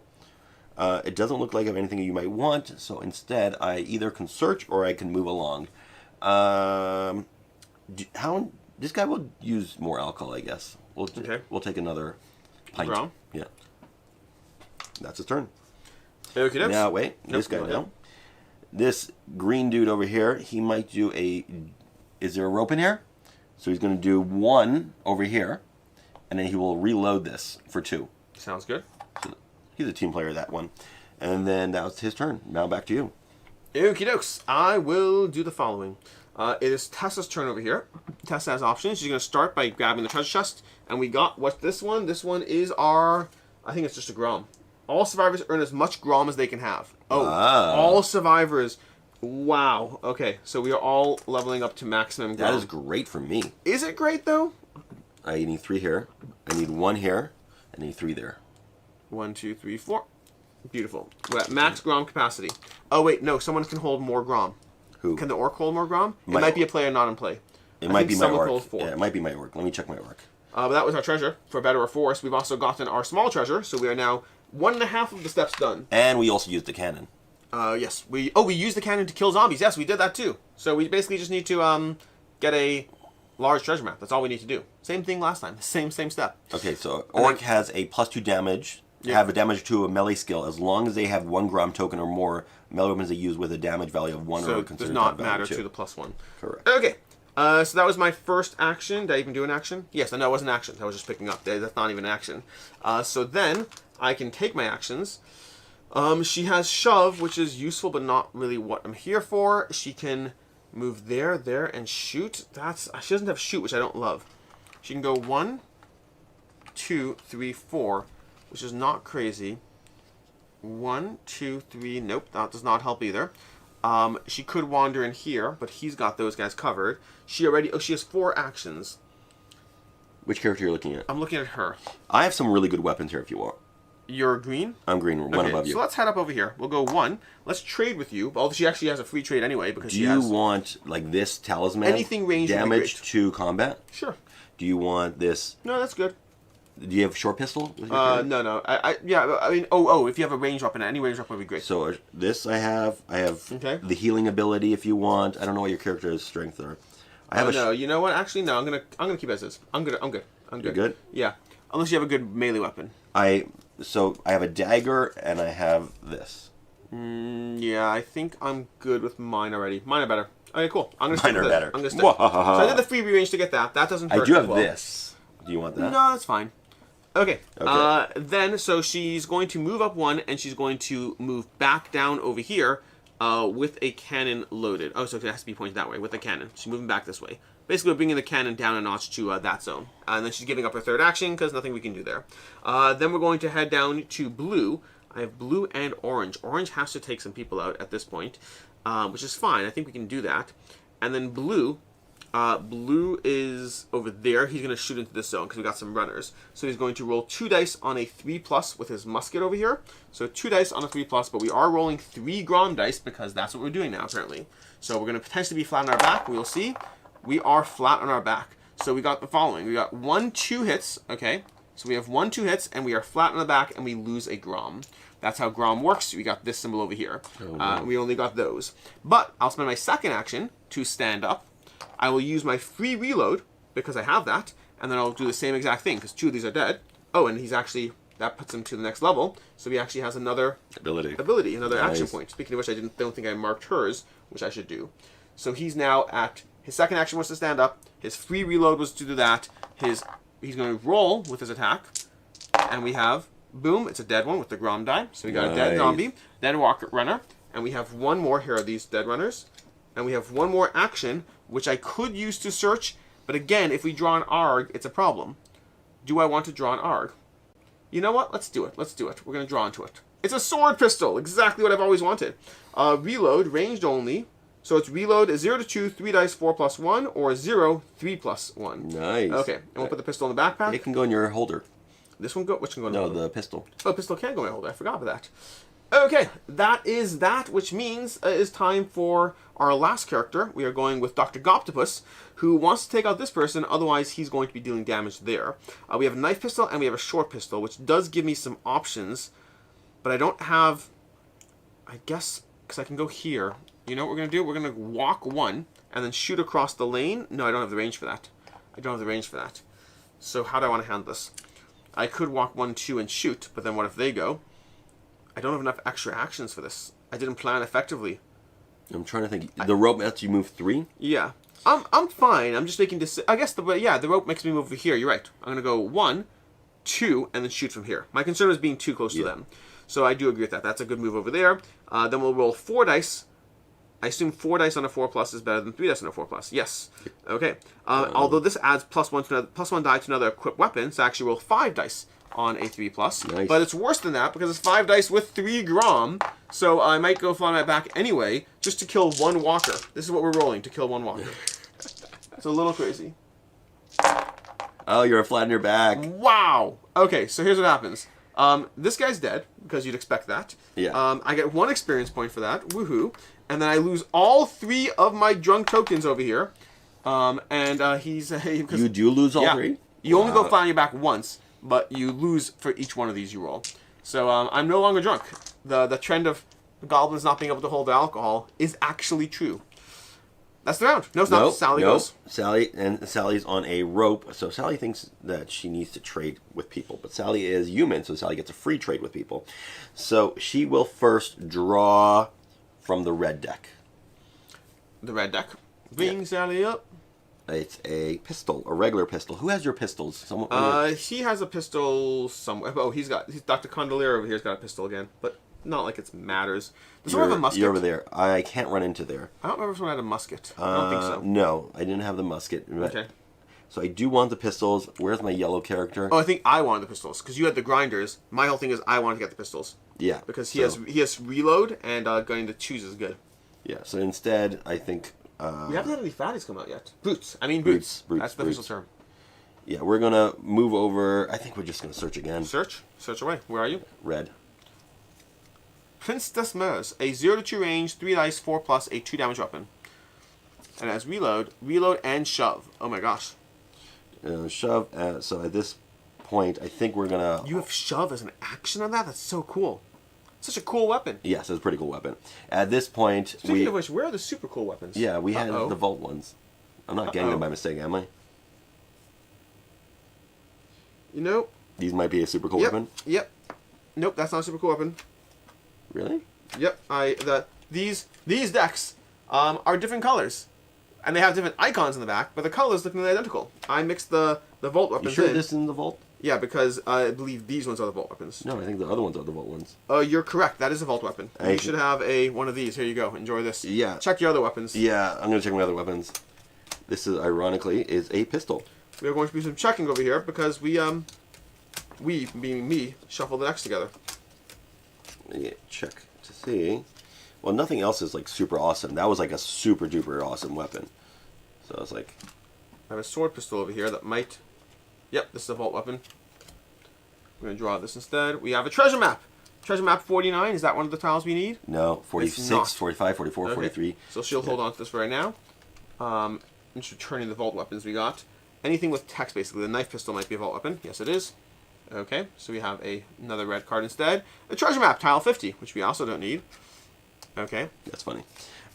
It doesn't look like I have anything you might want. So instead, I either can search or I can move along. This guy will use more alcohol, I guess. We'll take another pint. Brown? Yeah. That's his turn. Okay, now wait, this guy now. This green dude over here, he might do a. Is there a rope in here? So he's going to do 1 over here, and then he will reload this for 2. Sounds good. So he's a team player, that one, and then that was his turn. Now back to you. Okie dokes. I will do the following. It is Tessa's turn over here. Tessa has options. She's going to start by grabbing the treasure chest. And we got, what's this one? This one is our, I think it's just a Grom. All survivors earn as much Grom as they can have. Oh, all survivors. Wow. Okay, so we are all leveling up to maximum Grom. That is great for me. Is it great, though? I need 3 here. I need 1 here. I need 3 there. 1, 2, 3, 4. Beautiful. We're at max Grom capacity. Oh, wait, no. Someone can hold more Grom. Who? Can the Orc hold more Grom? It might be a player not in play. It might be my Orc. Yeah, it might be my Orc. Let me check my Orc. But that was our treasure, for better or for worse. We've also gotten our small treasure, so we are now 1.5 of the steps done. And we also used the cannon. Yes. We used the cannon to kill zombies. Yes, we did that too. So we basically just need to get a large treasure map. That's all we need to do. Same thing last time. Same step. Okay, so Orc has a +2 damage. Have a damage to a melee skill as long as they have 1 Grom token or more. Melee weapons they use with a damage value of 1 so or considered does not matter to the +1. Correct. Okay. So that was my first action. Did I even do an action? Yes, I know it was an action. I was just picking up. That's not even an action. So then I can take my actions. She has Shove, which is useful but not really what I'm here for. She can move there, and shoot. She doesn't have shoot, which I don't love. She can go 1, 2, 3, 4, which is not crazy. 1, 2, 3. Nope, that does not help either. She could wander in here, but he's got those guys covered. She has 4 actions. Which character are you looking at? I'm looking at her. I have some really good weapons here if you want. You're green? I'm green, one above you. So let's head up over here. We'll go 1. Let's trade with you. Although she actually has a free trade anyway because Do you want like this talisman? Anything ranged damage to combat? Sure. Do you want this? No, that's good. Do you have short pistol? No. I mean, if you have a range weapon, any range weapon would be great. So this I have the healing ability if you want. I don't know what your character's strength are. I have no, you know what? Actually, no. I'm gonna keep it as is. I'm good. You're good? Yeah. Unless you have a good melee weapon. So I have a dagger and I have this. Yeah, I think I'm good with mine already. Mine are better. Okay, cool. I'm gonna stick Mine are with better. I'm gonna stick. So I did the free range to get that. That doesn't hurt. I do have well. this. Do you want that? No, that's fine. Okay. Then, so she's going to move up 1, and she's going to move back down over here with a cannon loaded. Oh, so it has to be pointed that way with a cannon. She's moving back this way. Basically, we're bringing the cannon down a notch to that zone. And then she's giving up her third action because nothing we can do there. Then we're going to head down to blue. I have blue and orange. Orange has to take some people out at this point, which is fine. I think we can do that. And then blue. Blue is over there. He's going to shoot into this zone because we got some runners. So he's going to roll 2 dice on a 3+ with his musket over here. So 2 dice on a 3+, but we are rolling 3 Grom dice because that's what we're doing now, apparently. So we're going to potentially be flat on our back. We'll see. We are flat on our back. So we got the following. We got 1, 2 hits. Okay. So we have 1, 2 hits, and we are flat on the back, and we lose a Grom. That's how Grom works. We got this symbol over here. We only got those. But I'll spend my second action to stand up. I will use my free reload, because I have that, and then I'll do the same exact thing, because 2 of these are dead. Oh, and he's actually, that puts him to the next level, so he actually has another ability, another action point. Speaking of which, I don't think I marked hers, which I should do. So he's now at, his second action was to stand up, his free reload was to do that, he's going to roll with his attack, and we have, boom, it's a dead one with the Grom die, so we got a dead zombie, dead walker runner, and we have 1 more, here are these dead runners, and we have 1 more action, which I could use to search, but again, if we draw an ARG, it's a problem. Do I want to draw an ARG? You know what? Let's do it. We're going to draw into it. It's a sword pistol, exactly what I've always wanted. Reload, ranged only, So it's reload is 0 to 2, 3 dice, 4 plus 1, or 0, 3 plus 1. Nice. Okay, and we'll put the pistol in the backpack. It can go in your holder. This one go? Which can go in the No, holder? the pistol. Oh, pistol can go in my holder. I forgot about that. Okay, that is that, which means it is time for our last character. We are going with Dr. Goptopus, who wants to take out this person, otherwise he's going to be dealing damage there. We have a knife pistol and we have a short pistol, which does give me some options, but I don't have, I guess, because I can go here. You know what we're going to do? We're going to walk 1 and then shoot across the lane. No, I don't have the range for that. I don't have the range for that. So how do I want to handle this? I could walk 1, 2 and shoot, but then what if they go? I don't have enough extra actions for this. I didn't plan effectively. I'm trying to think. The rope lets you move 3? Yeah. I'm fine. I'm just making this. I guess the rope makes me move over here. You're right. I'm going to go 1, 2, and then shoot from here. My concern was being too close to them. So I do agree with that. That's a good move over there. Then we'll roll 4 dice. I assume 4 dice on a 4 plus is better than 3 dice on a 4 plus. Yes. Okay. Although this adds +1 die to another equipped weapon, so I actually roll 5 dice on a 3 plus. Nice. But it's worse than that because it's 5 dice with 3 Grom. So I might go fly my back anyway just to kill 1 walker. This is what we're rolling, to kill 1 walker. It's a little crazy. Oh, you're flat on your back. Wow. Okay, so here's what happens. This guy's dead because you'd expect that. Yeah. I get 1 experience point for that. Woohoo. And then I lose all 3 of my drunk tokens over here. He's... You do lose all 3? You only go fly on your back once, but you lose for each one of these you roll. So I'm no longer drunk. The trend of goblins not being able to hold their alcohol is actually true. That's the round. No, it's not. Sally goes. Sally's on a rope, so Sally thinks that she needs to trade with people, but Sally is human, so Sally gets a free trade with people. So she will first draw from the red deck. The red deck. Bring Sally up. It's a pistol, a regular pistol. Who has your pistols? Someone. He has a pistol somewhere. Oh, he's Dr. Condolier over here's got a pistol again, but not like it matters. Does someone have a musket? You're over there. I can't run into there. I don't remember if someone had a musket. I don't think so. No, I didn't have the musket. Okay. So I do want the pistols. Where's my yellow character? Oh, I think I wanted the pistols because you had the grinders. My whole thing is I wanted to get the pistols. Yeah. Because he has reload and going to choose is good. Yeah. So instead, I think. We haven't had any fatties come out yet. Boots. I mean boots. That's the official term. Yeah, we're gonna move over. I think we're just gonna search again. Search away. Where are you? Red. Prince Desmers, a 0 to 2 range, 3 dice, 4 plus, a 2 damage weapon. And as reload, and shove. Oh my gosh. Shove. So at this point, I think we're gonna. You have shove as an action on that? That's so cool. Such a cool weapon. Yes, it's a pretty cool weapon. At this point, Speaking of which, where are the super cool weapons? Yeah, we had the vault ones. I'm not getting them by mistake, am I? You know. These might be a super cool weapon. Yep. Nope, that's not a super cool weapon. Really? Yep. These decks are different colors, and they have different icons in the back, but the colors look nearly identical. I mixed the vault weapons. You sure this is in the vault? Yeah, because I believe these ones are the vault weapons. No, I think the other ones are the vault ones. You're correct. That is a vault weapon. You should have one of these. Here you go. Enjoy this. Yeah. Check your other weapons. Yeah, I'm gonna check my other weapons. This is ironically a pistol. We are going to do some checking over here because we being me shuffle the decks together. Yeah, check to see. Well, nothing else is like super awesome. That was like a super duper awesome weapon. So it's like. I have a sword pistol over here that might. Yep, this is a vault weapon. We're going to draw this instead. We have a treasure map. Treasure map 49. Is that one of the tiles we need? No, 46, 45, 44, okay. 43. So she'll hold on to this for right now. I'm just returning the vault weapons we got. Anything with text, basically. The knife pistol might be a vault weapon. Yes, it is. Okay, so we have another red card instead. A treasure map, tile 50, which we also don't need. Okay. That's funny.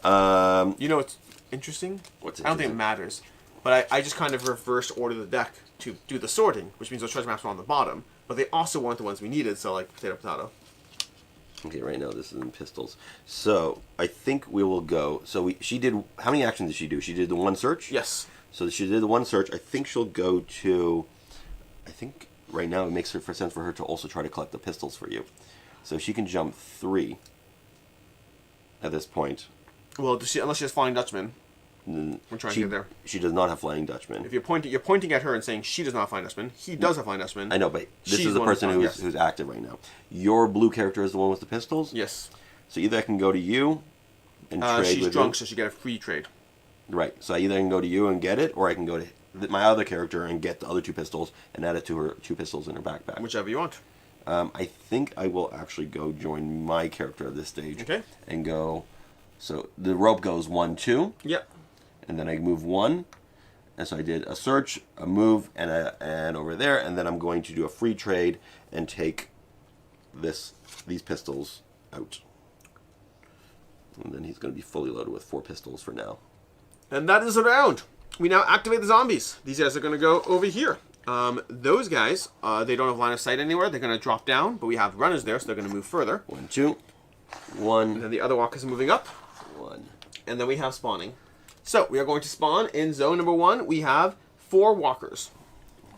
You know what's interesting? What's interesting? I don't think it matters. But I just kind of reverse order the deck to do the sorting, which means those treasure maps are on the bottom. But they also weren't the ones we needed, so like potato, potato. Okay, right now this is in pistols. So I think we will go. So she did. How many actions did she do? She did the 1 search. Yes. So she did the 1 search. I think she'll go to. I think right now it makes sense for her to also try to collect the pistols for you. So she can jump 3. At this point. Well, unless she has Flying Dutchman. We're trying to get there. She does not have Flying Dutchman. If you're pointing at her and saying she does not have Flying Dutchman. He does have Flying Dutchman. I know, but this is the person who's active right now. Your blue character is the one with the pistols? Yes. So either I can go to you, and trade she's with drunk, you. so she get a free trade. Right. So I either can go to you and get it, or I can go to my other character and get the other 2 pistols and add it to her 2 pistols in her backpack. Whichever you want. I think I will actually go join my character at this stage. Okay. And go. So the rope goes 1, 2. Yep. And then I move 1. And so I did a search, a move, and over there. And then I'm going to do a free trade and take these pistols out. And then he's going to be fully loaded with 4 pistols for now. And that is the round. We now activate the zombies. These guys are going to go over here. Those guys, they don't have line of sight anywhere. They're going to drop down, but we have runners there, so they're going to move further. 1, 2. 1. And then the other walkers are moving up. 1. And then we have spawning. So we are going to spawn in zone number 1. We have 4 walkers.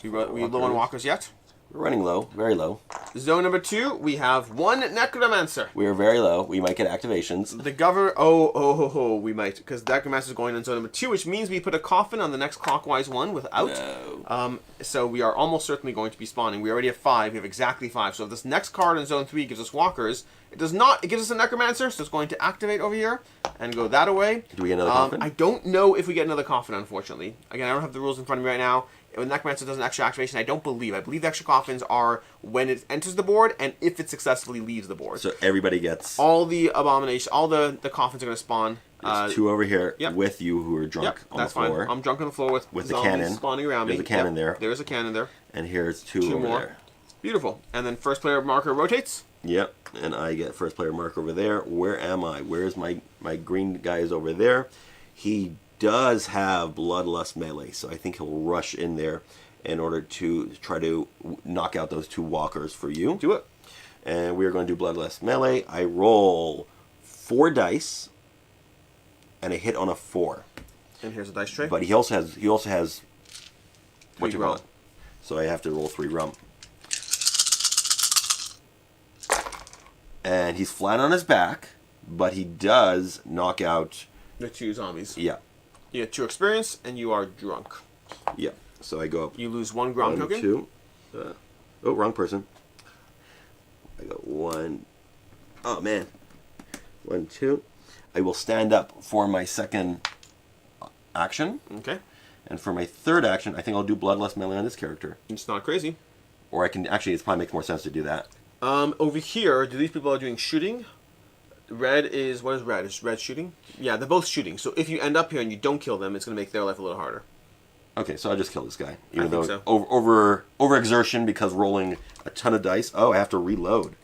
We low on walkers yet? We're running low, very low. Zone number 2, we have 1 necromancer. We are very low. We might get activations. The we might, because the necromancer is going in zone number 2, which means we put a coffin on the next clockwise one without. No. So we are almost certainly going to be spawning. We already have 5. We have exactly 5. So if this next card in zone 3 gives us walkers, it does not. It gives us a necromancer, so it's going to activate over here and go that away. Do we get another coffin? I don't know if we get another coffin, unfortunately. Again, I don't have the rules in front of me right now. When Necromancer does an extra activation, I believe the extra coffins are when it enters the board and if it successfully leaves the board. So everybody gets... All the abomination, all the coffins are going to spawn. There's 2 over here with you who are drunk on the floor. Fine. I'm drunk on the floor with the zombies cannon spawning around me. There's a cannon there. There's a cannon there. And here's 2 over more. there. Beautiful. And then first player marker rotates. Yep. And I get first player marker over there. Where am I? Where's my green guy is over there. He does have Bloodlust melee, so I think he'll rush in there in order to try to knock out those 2 walkers for you. Do it. And we are going to do Bloodlust melee. I roll 4 dice, and I hit on a 4. And here's a dice tray. But he also has what 3 you call rum. it. So I have to roll 3 rum. And he's flat on his back, but he does knock out the 2 zombies. Yeah. You get 2 experience, and you are drunk. Yeah. So I go up. You lose 1 Grom 1, token. 2. Oh, wrong person. I got 1. Oh, man. 1, 2. I will stand up for my second action. Okay. And for my third action, I think I'll do Bloodlust melee on this character. It's not crazy. Or I can... Actually, it probably makes more sense to do that. Over here, do these people are doing shooting? Red is... What is red? Is red shooting? Yeah, they're both shooting. So if you end up here and you don't kill them, it's going to make their life a little harder. Okay, so I'll just kill this guy. I think so. Over exertion because rolling a ton of dice. Oh, I have to reload.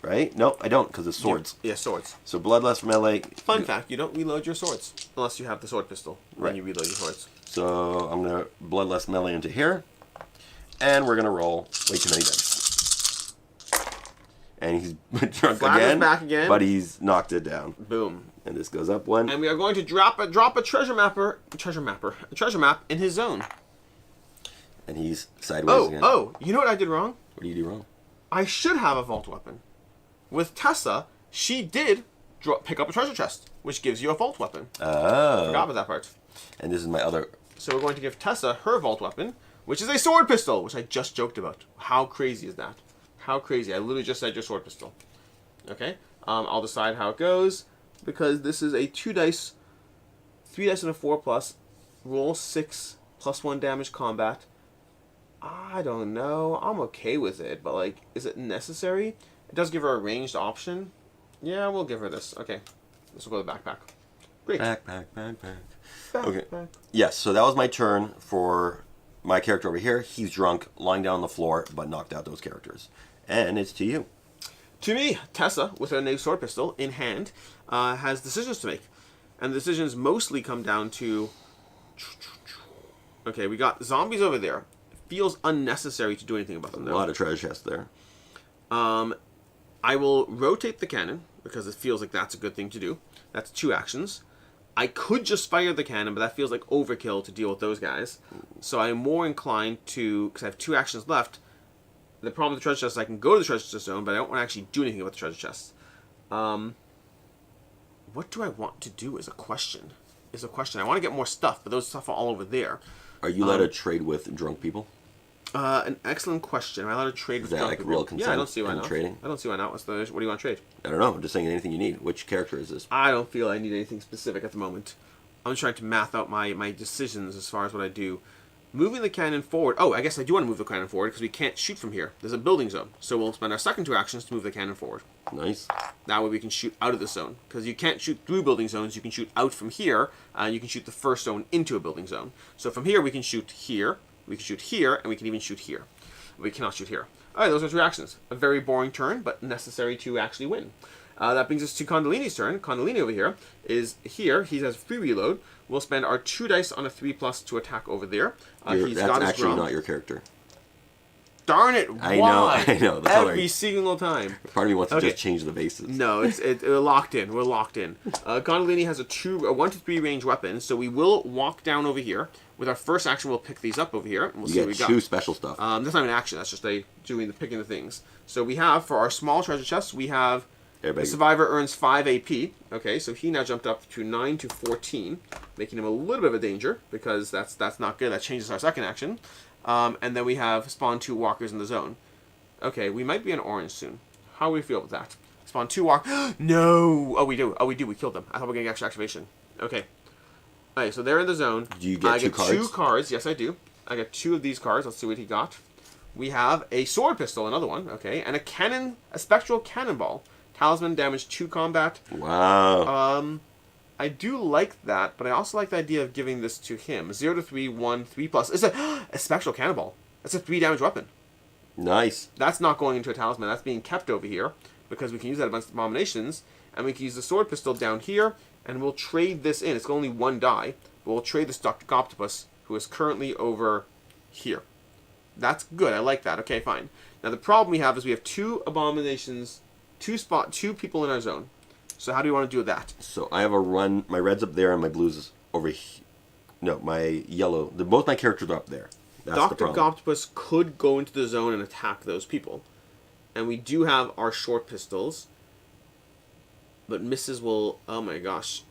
Right? No, I don't because it's swords. Yeah, swords. So Bloodlust melee. Fun fact, you don't reload your swords. Unless you have the sword pistol. Then you reload your swords. So I'm going to Bloodlust melee into here. And we're going to roll way too many dice. And he's drunk again, back again. But he's knocked it down. Boom. And this goes up 1. And we are going to drop a treasure map in his zone. And he's sideways again. Oh, you know what I did wrong? What do you do wrong? I should have a vault weapon. With Tessa, she did pick up a treasure chest, which gives you a vault weapon. Oh. Forgot about that part. And this is my other... So we're going to give Tessa her vault weapon, which is a sword pistol, which I just joked about. How crazy is that? How crazy. I literally just said your sword pistol. Okay. I'll decide how it goes, because this is a 2 dice, 3 dice and a 4+, roll 6, +1 damage combat. I don't know. I'm okay with it, but like, is it necessary? It does give her a ranged option. Yeah, we'll give her this. Okay. This will go to the backpack. Great. Backpack. Okay. Yes, so that was my turn for my character over here. He's drunk, lying down on the floor, but knocked out those characters. And it's to you. To me, Tessa, with her new sword pistol in hand, has decisions to make. And the decisions mostly come down to... Okay, we got zombies over there. It feels unnecessary to do anything about them, though. A lot of treasure chests there. I will rotate the cannon, because it feels like that's a good thing to do. That's 2 actions. I could just fire the cannon, but that feels like overkill to deal with those guys. So I'm more inclined to, because I have 2 actions left. The problem with the treasure chest is I can go to the treasure chest zone, but I don't want to actually do anything about the treasure chest. What do I want to do is a question. I want to get more stuff, but those stuff are all over there. Are you allowed to trade with drunk people? An excellent question. Am I allowed to trade with that drunk like people? real consent Yeah, I don't see why in not. trading? I don't see why not. What do you want to trade? I don't know. I'm just saying anything you need. Which character is this? I don't feel I need anything specific at the moment. I'm just trying to math out my decisions as far as what I do. Moving the cannon forward. Oh, I guess I do want to move the cannon forward because we can't shoot from here. There's a building zone. So we'll spend our second 2 actions to move the cannon forward. Nice. That way we can shoot out of the zone. Because you can't shoot through building zones. You can shoot out from here. And you can shoot the first zone into a building zone. So from here we can shoot here. We can shoot here. And we can even shoot here. We cannot shoot here. Alright, those are 2 actions. A very boring turn, but necessary to actually win. That brings us to Condolini's turn. Condolini over here is here. He has free reload. We'll spend our 2 dice on a 3+ to attack over there. That's actually not your character. Darn it! I Why? know. That's Every already, single time. part of me wants to Okay. just change the bases. No, we're locked in. We're locked in. Condolini has a 1 to 3 range weapon, so we will walk down over here. With our first action, we'll pick these up over here. And we'll You see what we get got. 2 special stuff. That's not an action. That's just picking the things. So we have for our small treasure chest, we have. The survivor earns 5 AP. Okay, so he now jumped up to 9 to 14, making him a little bit of a danger because that's not good. That changes our second action. And then we have spawn 2 walkers in the zone. Okay, we might be in orange soon. How do we feel with that? Spawn 2 walkers. No! Oh, we do. We killed them. I thought we were getting extra activation. Okay. Alright, so they're in the zone. Do you get 2 cards? 2 cards. Yes, I do. I got 2 of these cards. Let's see what he got. We have a sword pistol, another one. Okay, and a spectral cannonball. Talisman, damage 2 combat. Wow. I do like that, but I also like the idea of giving this to him. 0 to 3, 1, 3+. It's a spectral cannonball. That's a 3 damage weapon. Nice. That's not going into a talisman. That's being kept over here because we can use that against abominations, and we can use the sword pistol down here, and we'll trade this in. It's only 1 die, but we'll trade this Dr. Octopus, who is currently over here. That's good. I like that. Okay, fine. Now the problem we have is we have 2 abominations. 2 people in our zone. So how do you want to do that? So I have a run. My red's up there and my blue's is over here. No, my yellow. Both my characters are up there. That's the Dr. problem. Octopus could go into the zone and attack those people. And we do have our short pistols. But Mrs. will... Oh my gosh.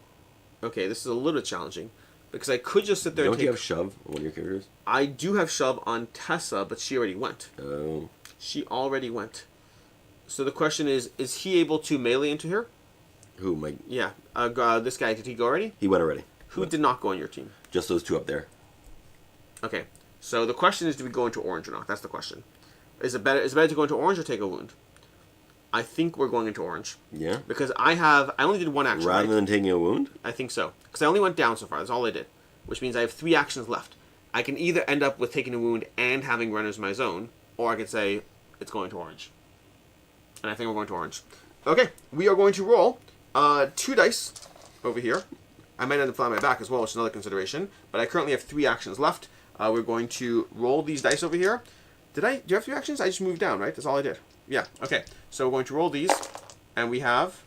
Okay, this is a little bit challenging. Because I could just sit there Don't and take... you have shove on one of your characters? I do have shove on Tessa, but she already went. Oh. She already went. So the question is he able to melee into her? Who? My... Yeah. This guy, did he go already? He went already. Who did not go on your team? Just those 2 up there. Okay. So the question is, do we go into orange or not? That's the question. Is it better to go into orange or take a wound? I think we're going into orange. Yeah? Because I only did 1 action, Rather right? than taking a wound? I think so. Because I only went down so far. That's all I did. Which means I have 3 actions left. I can either end up with taking a wound and having runners in my zone, or I could say it's going to orange. And I think we're going to orange. Okay, we are going to roll 2 dice over here. I might end up flying my back as well, which is another consideration. But I currently have 3 actions left. We're going to roll these dice over here. Do you have 3 actions? I just moved down, right? That's all I did. Yeah, okay. So we're going to roll these. And we have...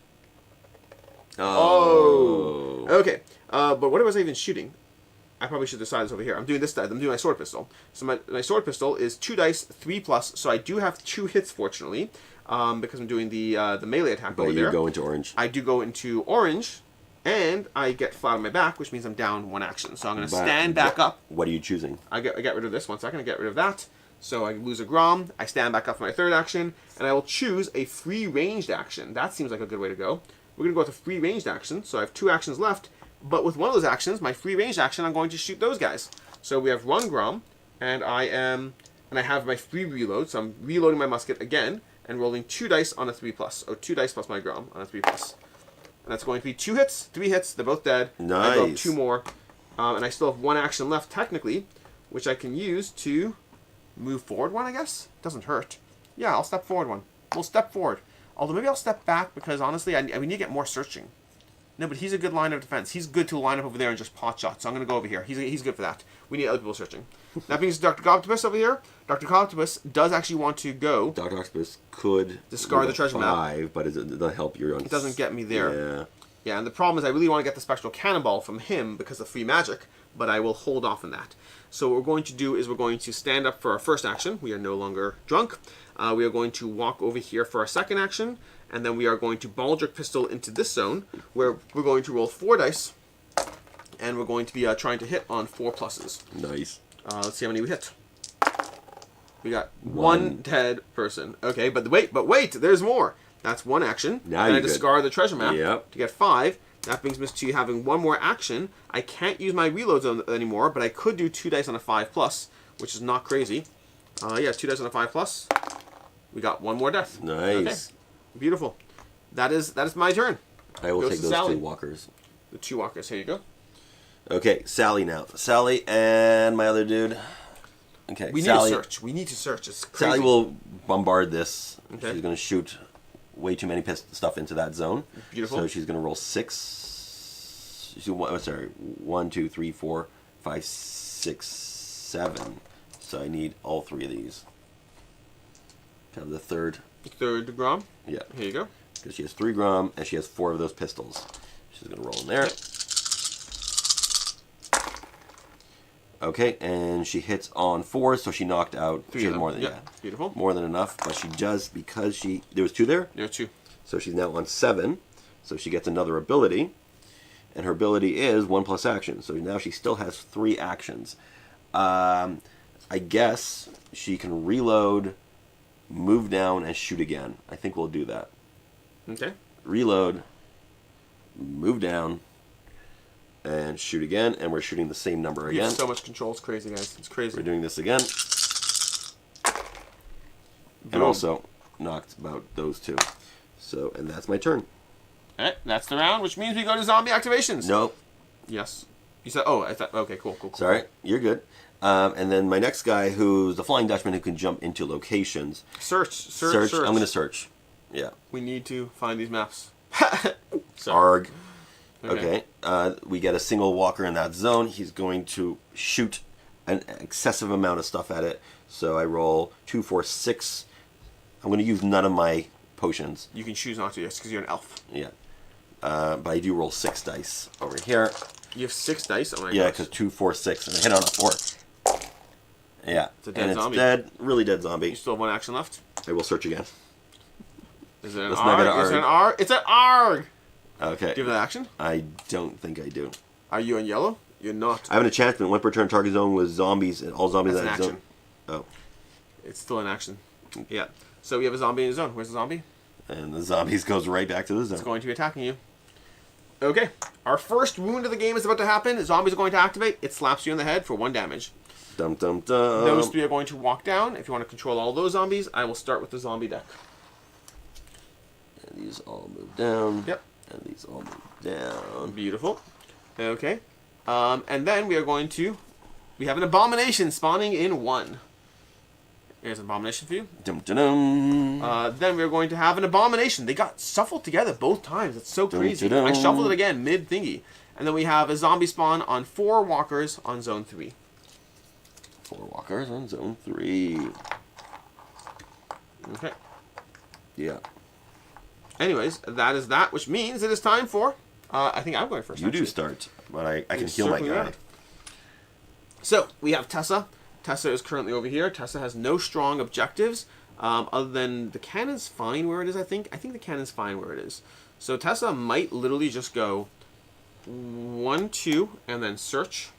Oh! Okay, but what was I even shooting? I probably should decide this over here. I'm doing this. I'm doing my sword pistol. So my sword pistol is 2 dice, 3+. So I do have 2 hits, fortunately, because I'm doing the melee attack over there. But you go into orange. I do go into orange, and I get flat on my back, which means I'm down 1 action. So I'm going to stand back up. What are you choosing? I get rid of this 1 second. I get rid of that. So I lose a Grom. I stand back up for my 3rd action, and I will choose a free ranged action. That seems like a good way to go. We're going to go with a free ranged action. So I have 2 actions left. But with one of those actions, my free range action, I'm going to shoot those guys. So we have 1 Grom, and I have my free reload, so I'm reloading my musket again, and rolling 2 dice on a 3+. Oh, 2 dice plus my Grom on a 3+. And that's going to be 2 hits, 3 hits, they're both dead. Nice. I go up 2 more, and I still have 1 action left, technically, which I can use to move forward 1, I guess? Doesn't hurt. Yeah, I'll step forward 1. We'll step forward. Although maybe I'll step back, because honestly, we need to get more searching. No, but he's a good line of defense. He's good to line up over there and just pot shot. So I'm going to go over here. He's good for that. We need other people searching. That brings Dr. Octopus over here. Dr. Octopus does actually want to go. Dr. Octopus could discard the treasure map. 5, but it doesn't help your own. It doesn't get me there. Yeah. Yeah, and the problem is I really want to get the spectral cannonball from him because of free magic, but I will hold off on that. So what we're going to do is we're going to stand up for our first action. We are no longer drunk. We are going to walk over here for our second action, and then we are going to Baldric Pistol into this zone, where we're going to roll 4 dice, and we're going to be trying to hit on 4 pluses. Nice. Let's see how many we hit. We got one dead person. Okay, but wait, there's more. That's one action. Now and you're I discard the treasure map Yep. to get 5. That brings me to having one more action. I can't use my reloads anymore, but I could do 2 dice on a 5+, which is not crazy. Yeah, 2 dice on a 5+. We got one more death. Nice. Okay. Beautiful. That is my turn. I will Goes take to those Sally. 2 walkers. The 2 walkers. Here you go. Okay, Sally now. Sally and my other dude. Okay, We Sally. need to search. We need to search. It's crazy. Sally will bombard this. Okay. She's going to shoot way too many stuff into that zone. Beautiful. So she's going to roll 6. Sorry, 1, 2, 3, 4, 5, 6, 7. So I need all 3 of these. Have the third. Third Grom. Yeah. Here you go. Because she has 3 Grom and she has 4 of those pistols. She's going to roll in there. Okay, and she hits on 4, so she knocked out. 3 She of has them. more than Yep. Beautiful. more than enough, but she does because there was 2 there. There are 2. So she's now on 7. So she gets another ability. And her ability is 1 plus action. So now she still has 3 actions. I guess she can reload, move down, and shoot again. I think we'll do that. Okay. Reload, move down, and shoot again. And we're shooting the same number You again. have so much control. It's crazy, guys. It's crazy. We're doing this again. And Boom. also knocked about those 2. So, and that's my turn. Alright, that's the round, which means we go to zombie activations. Nope. Yes. You said, oh, I thought, okay, cool. Sorry, you're good. And then my next guy, who's the Flying Dutchman who can jump into locations. Search. I'm going to search. Yeah. We need to find these maps. So, Arg. Okay. We get a single walker in that zone. He's going to shoot an excessive amount of stuff at it. So I roll 2, 4, 6. I'm going to use none of my potions. you can choose not to, yes, because you're an elf. Yeah. But I do roll 6 dice over here. You have 6 dice? Oh my Yeah, gosh. because 2, 4, 6, and I hit on a 4. Yeah. It's a dead and zombie. It's dead. Really dead zombie. You still have 1 action left? I will search again. Is it an Let's not get ARG? an Is it an ARG? It's an ARG! Okay. Do you have that action? I don't think I do. Are you in yellow? You're not. I have an enchantment. One per turn target zone with zombies, and all zombies That's in an that action. zone. Oh. It's still an action. Yeah. So we have a zombie in the zone. Where's the zombie? And the zombies goes right back to the It's zone. going to be attacking you. Okay. Our first wound of the game is about to happen. Zombies are going to activate. It slaps you in the head for 1 damage. Dum dum dum. Those 3 are going to walk down. If you want to control all those zombies, I will start with the zombie deck. And these all move down. Yep. And these all move down. Beautiful. Okay. And then we are going to... We have an abomination spawning in 1. Here's an abomination for you. Dum dum dum. Then we're going to have an abomination. They got shuffled together both times. It's so crazy. Dun-dun-dun. I shuffled it again mid-thingy. And then we have a zombie spawn on 4 walkers on zone 3. 4 walkers on zone 3. Okay. Yeah. Anyways, that is that, which means it is time for... I think I'm going first. You do actually. start, but I can You heal my certainly guy. are. So, we have Tessa. Tessa is currently over here. Tessa has no strong objectives, other than the cannon's fine where it is, I think. I think the cannon's fine where it is. So, Tessa might literally just go 1, 2, and then search.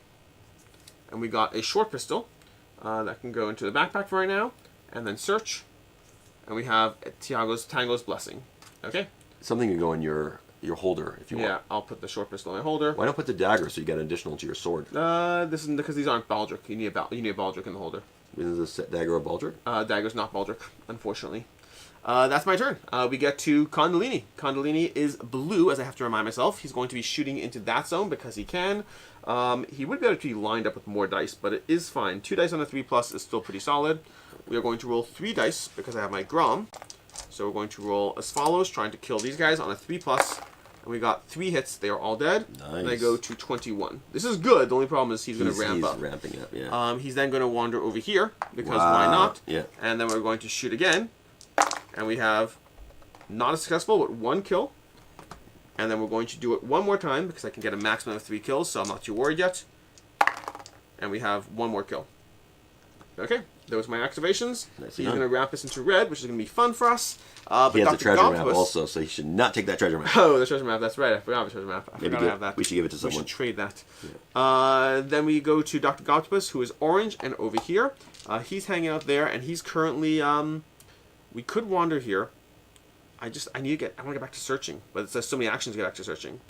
And we got a short pistol that can go into the backpack for right now, and then search. And we have Tango's Blessing. Okay? Something can go in your holder if you Yeah, want. I'll put the short pistol in my holder. Why not put the dagger so you get an additional to your sword? This is because these aren't Baldric. You need a Baldric in the holder. Isn't this a dagger of Baldric? Dagger's not Baldric, unfortunately. That's my turn. We get to Condolini. Condolini is blue, as I have to remind myself. He's going to be shooting into that zone because he can. He would be able to be lined up with more dice, but it is fine. 2 dice on a 3+ is still pretty solid. We are going to roll 3 dice because I have my Grom. So we're going to roll as follows, trying to kill these guys on a 3+. And we got 3 hits. They are all dead. Nice. And I go to 21. This is good. The only problem is he's going to ramp he's up. ramping up, yeah. He's then going to wander over here, because Wow. why not? Yeah. And then we're going to shoot again. And we have not a successful, but 1 kill. And then we're going to do it 1 more time, because I can get a maximum of 3 kills, so I'm not too worried yet. And we have 1 more kill. Okay, those are my activations. Nice He's enough. going to wrap this into red, which is going to be fun for us. He has a Dr. treasure map Gompus- also, so he should not take that treasure map. Oh, the treasure map. That's right. I forgot the treasure map. I Maybe forgot I have that. we should give it to We someone. should trade that. Then we go to Dr. Gompus, who is orange and over here. He's hanging out there, and he's currently. We could wander here. I want to get back to searching, but it says so many actions to get back to searching.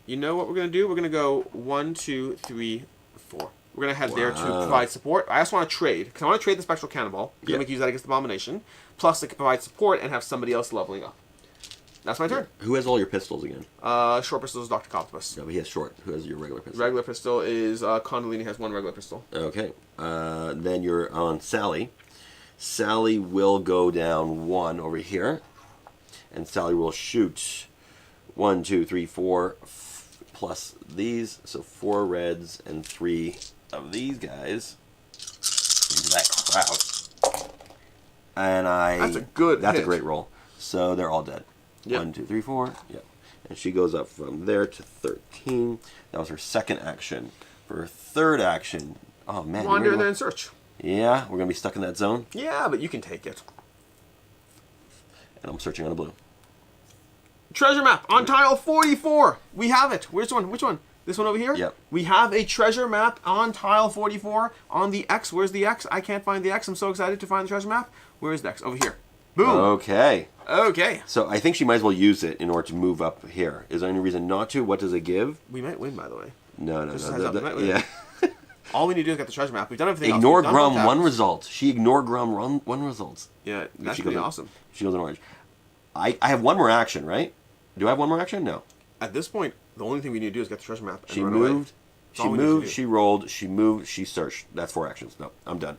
You know what we're gonna do? We're gonna go 1, 2, 3, 4. We're gonna head there to provide support. I also want to trade because I want to trade the spectral cannonball. Because I can use that against the abomination. Plus, I can provide support and have somebody else leveling up. That's my turn. Who has all your pistols again? Short pistol is Dr. Octopus. No, but he has short. Who has your regular pistol? Regular pistol is Condolini has one regular pistol. Okay. Then you're on Sally. Sally will go down 1 over here. And Sally will shoot 1, 2, 3, 4 plus these. So 4 reds and 3 of these guys into that crowd. And That's a good That's hit. a great roll. So they're all dead. Yep. 1, 2, 3, 4. Yep. And she goes up from there to 13. That was her second action. For her third action, oh man. Wander in there and search. Yeah, we're going to be stuck in that zone. Yeah, but you can take it. And I'm searching on a blue. Treasure map on tile 44. We have it. Which one? Which one? This one over here? Yep. We have a treasure map on tile 44 on the X. Where's the X? I can't find the X. I'm so excited to find the treasure map. Where is the X? Over here. Boom. Okay. Okay. So I think she might as well use it in order to move up here. Is there any reason not to? What does it give? We might win, by the way. No. Just heads up, we might win. Yeah. All we need to do is get the treasure map. We've done everything Ignore else. We've done Grum 1 results. She ignored Grum 1 results. Yeah, that's She pretty goes in- awesome. She goes in orange. I have one more action, right? Do I have one more action? No. At this point, the only thing we need to do is get the treasure map and She run away. moved. That's She all we need to moved. do. She rolled. She moved. She searched. That's 4 actions. No, I'm done.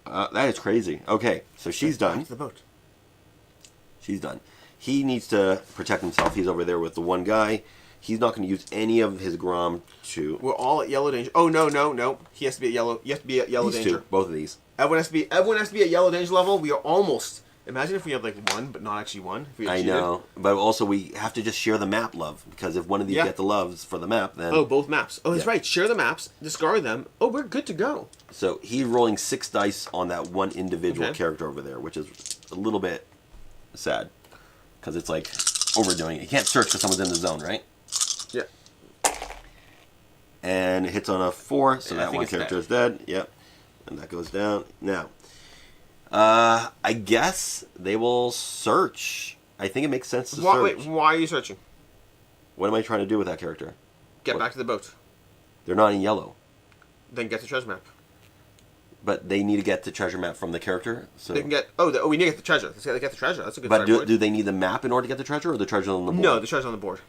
That is crazy. Okay, so she's Back done. to the boat. She's done. He needs to protect himself. He's over there with the one guy. He's not going to use any of his Grom to. We're all at yellow danger. Oh no! He has to be at yellow. You have to be at yellow These danger. two, both of these. Everyone has to be at yellow danger level. We are almost. Imagine if we had like 1, but not actually 1. If we had I cheated. know, but also we have to just share the map, love, because if one of these Yeah. get the loves for the map, then. Oh, both maps. Oh, that's Yeah. right. Share the maps. Discard them. Oh, we're good to go. So he's rolling 6 dice on that one individual Okay. character over there, which is a little bit sad, because it's like overdoing it. You can't search because someone's in the zone, right? Yeah. And it hits on a 4, so Yeah, I that think one it's character dead. is dead. Yep. And that goes down. Now, I guess they will search. I think it makes sense to search. Wait, why are you searching? What am I trying to do with that character? Get What? back to the boat. They're not in yellow, Then get the treasure map. but they need to get the treasure map from the character. So, They can get. Oh, we need to get the treasure. Let's get the treasure. That's a good but start do, point. do they need the map in order to get the treasure, or the treasure on the board? No, the treasure's on the board.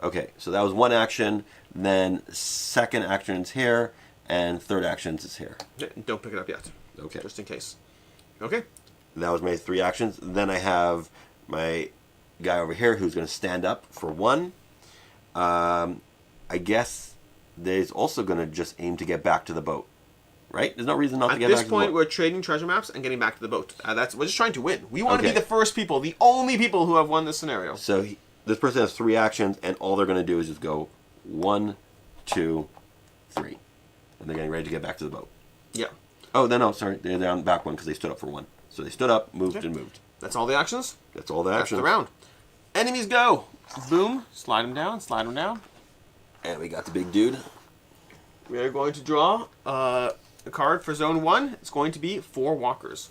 Okay, so that was one action. Then second action's here, and third action's is here. Yeah, don't pick it up yet. Okay. Just in case. Okay. That was my 3 actions. Then I have my guy over here who's going to stand up for 1. I guess there's also going to just aim to get back to the boat. Right? There's no reason not to At get this back to the point, boat. we're trading treasure maps and getting back to the boat. We're just trying to win. We want to Okay. be the first people, the only people who have won this scenario. So this person has 3 actions, and all they're going to do is just go 1, 2, 3. And they're getting ready to get back to the boat. Yeah. Oh, no, sorry. They're on the back one because they stood up for 1. So they stood up, moved, Okay. and moved. That's all the actions. That's all the That's actions. the round. Enemies go. Boom. Slide them down. Slide them down. And we got the big dude. We are going to draw a card for Zone 1. It's going to be 4 walkers.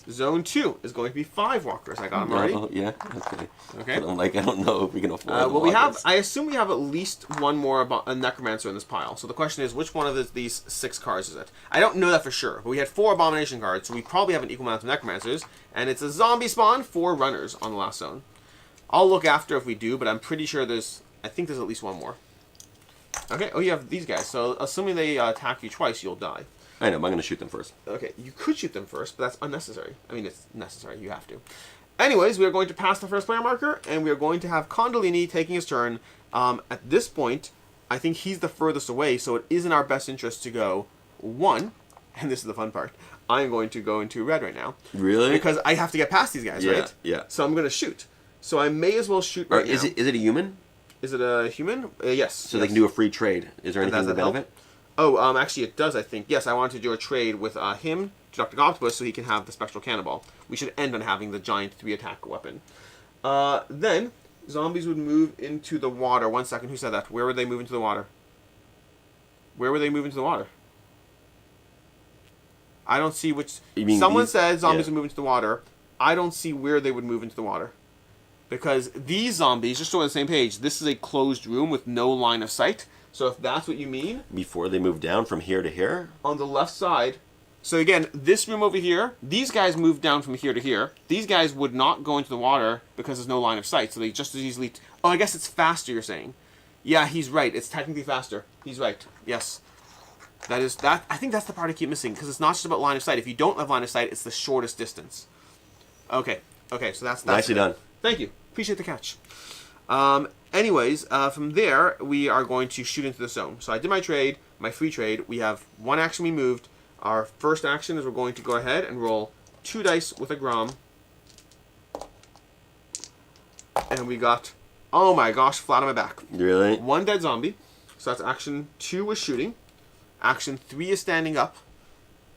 Zone 2 is going to be 5 walkers. I got them already. Oh, yeah, okay. Okay. But I don't know if we can afford Well, the we have. walkers. I assume we have at least one more a necromancer in this pile. So the question is, which one of these 6 cards is it? I don't know that for sure. But we had 4 abomination cards, so we probably have an equal amount of necromancers. And it's a zombie spawn, 4 runners on the last zone. I'll look after if we do, but I'm pretty sure there's. I think there's at least one more. Okay. Oh, you have these guys. So assuming they attack you twice, you'll die. I know, but I'm going to shoot them first. Okay, you could shoot them first, but that's unnecessary. I mean, it's necessary. You have to. Anyways, we are going to pass the first player marker, and we are going to have Condolini taking his turn. At this point, I think he's the furthest away, so it is in our best interest to go 1. And this is the fun part. I'm going to go into red right now. Really? Because I have to get past these guys, Yeah, right? yeah. So I'm going to shoot. So I may as well shoot Or right is now. it a human? Is it a human? Yes. So they can do a free trade. Is there anything Does to that help? benefit? Oh, actually it does, I think. Yes, I wanted to do a trade with him, Dr. Octopus, so he can have the Spectral Cannonball. We should end on having the giant 3-attack weapon. Then, zombies would move into the water. 1 second, who said that? Where would they move into the water? Where would they move into the water? I don't see which. You mean Someone these? said zombies Yeah. would move into the water. I don't see where they would move into the water. Because these zombies, just so we're on the same page, this is a closed room with no line of sight. So if that's what you mean, Before they move down from here to here? on the left side. So again, this room over here, these guys moved down from here to here. These guys would not go into the water because there's no line of sight. So they just as easily... Oh, I guess it's faster, you're saying. Yeah, he's right. It's technically faster. He's right. Yes. That is... that. I think that's the part I keep missing, because it's not just about line of sight. If you don't have line of sight, it's the shortest distance. Okay. Okay, so that's Nicely it. done. Thank you. Appreciate the catch. Anyways, from there, we are going to shoot into the zone. So I did my trade, my free trade. We have one action we moved. Our first action is we're going to go ahead and roll 2 dice with a Grom. And we got, oh my gosh, flat on my back. Really? 1 dead zombie. So that's action 2 was shooting. Action 3 is standing up.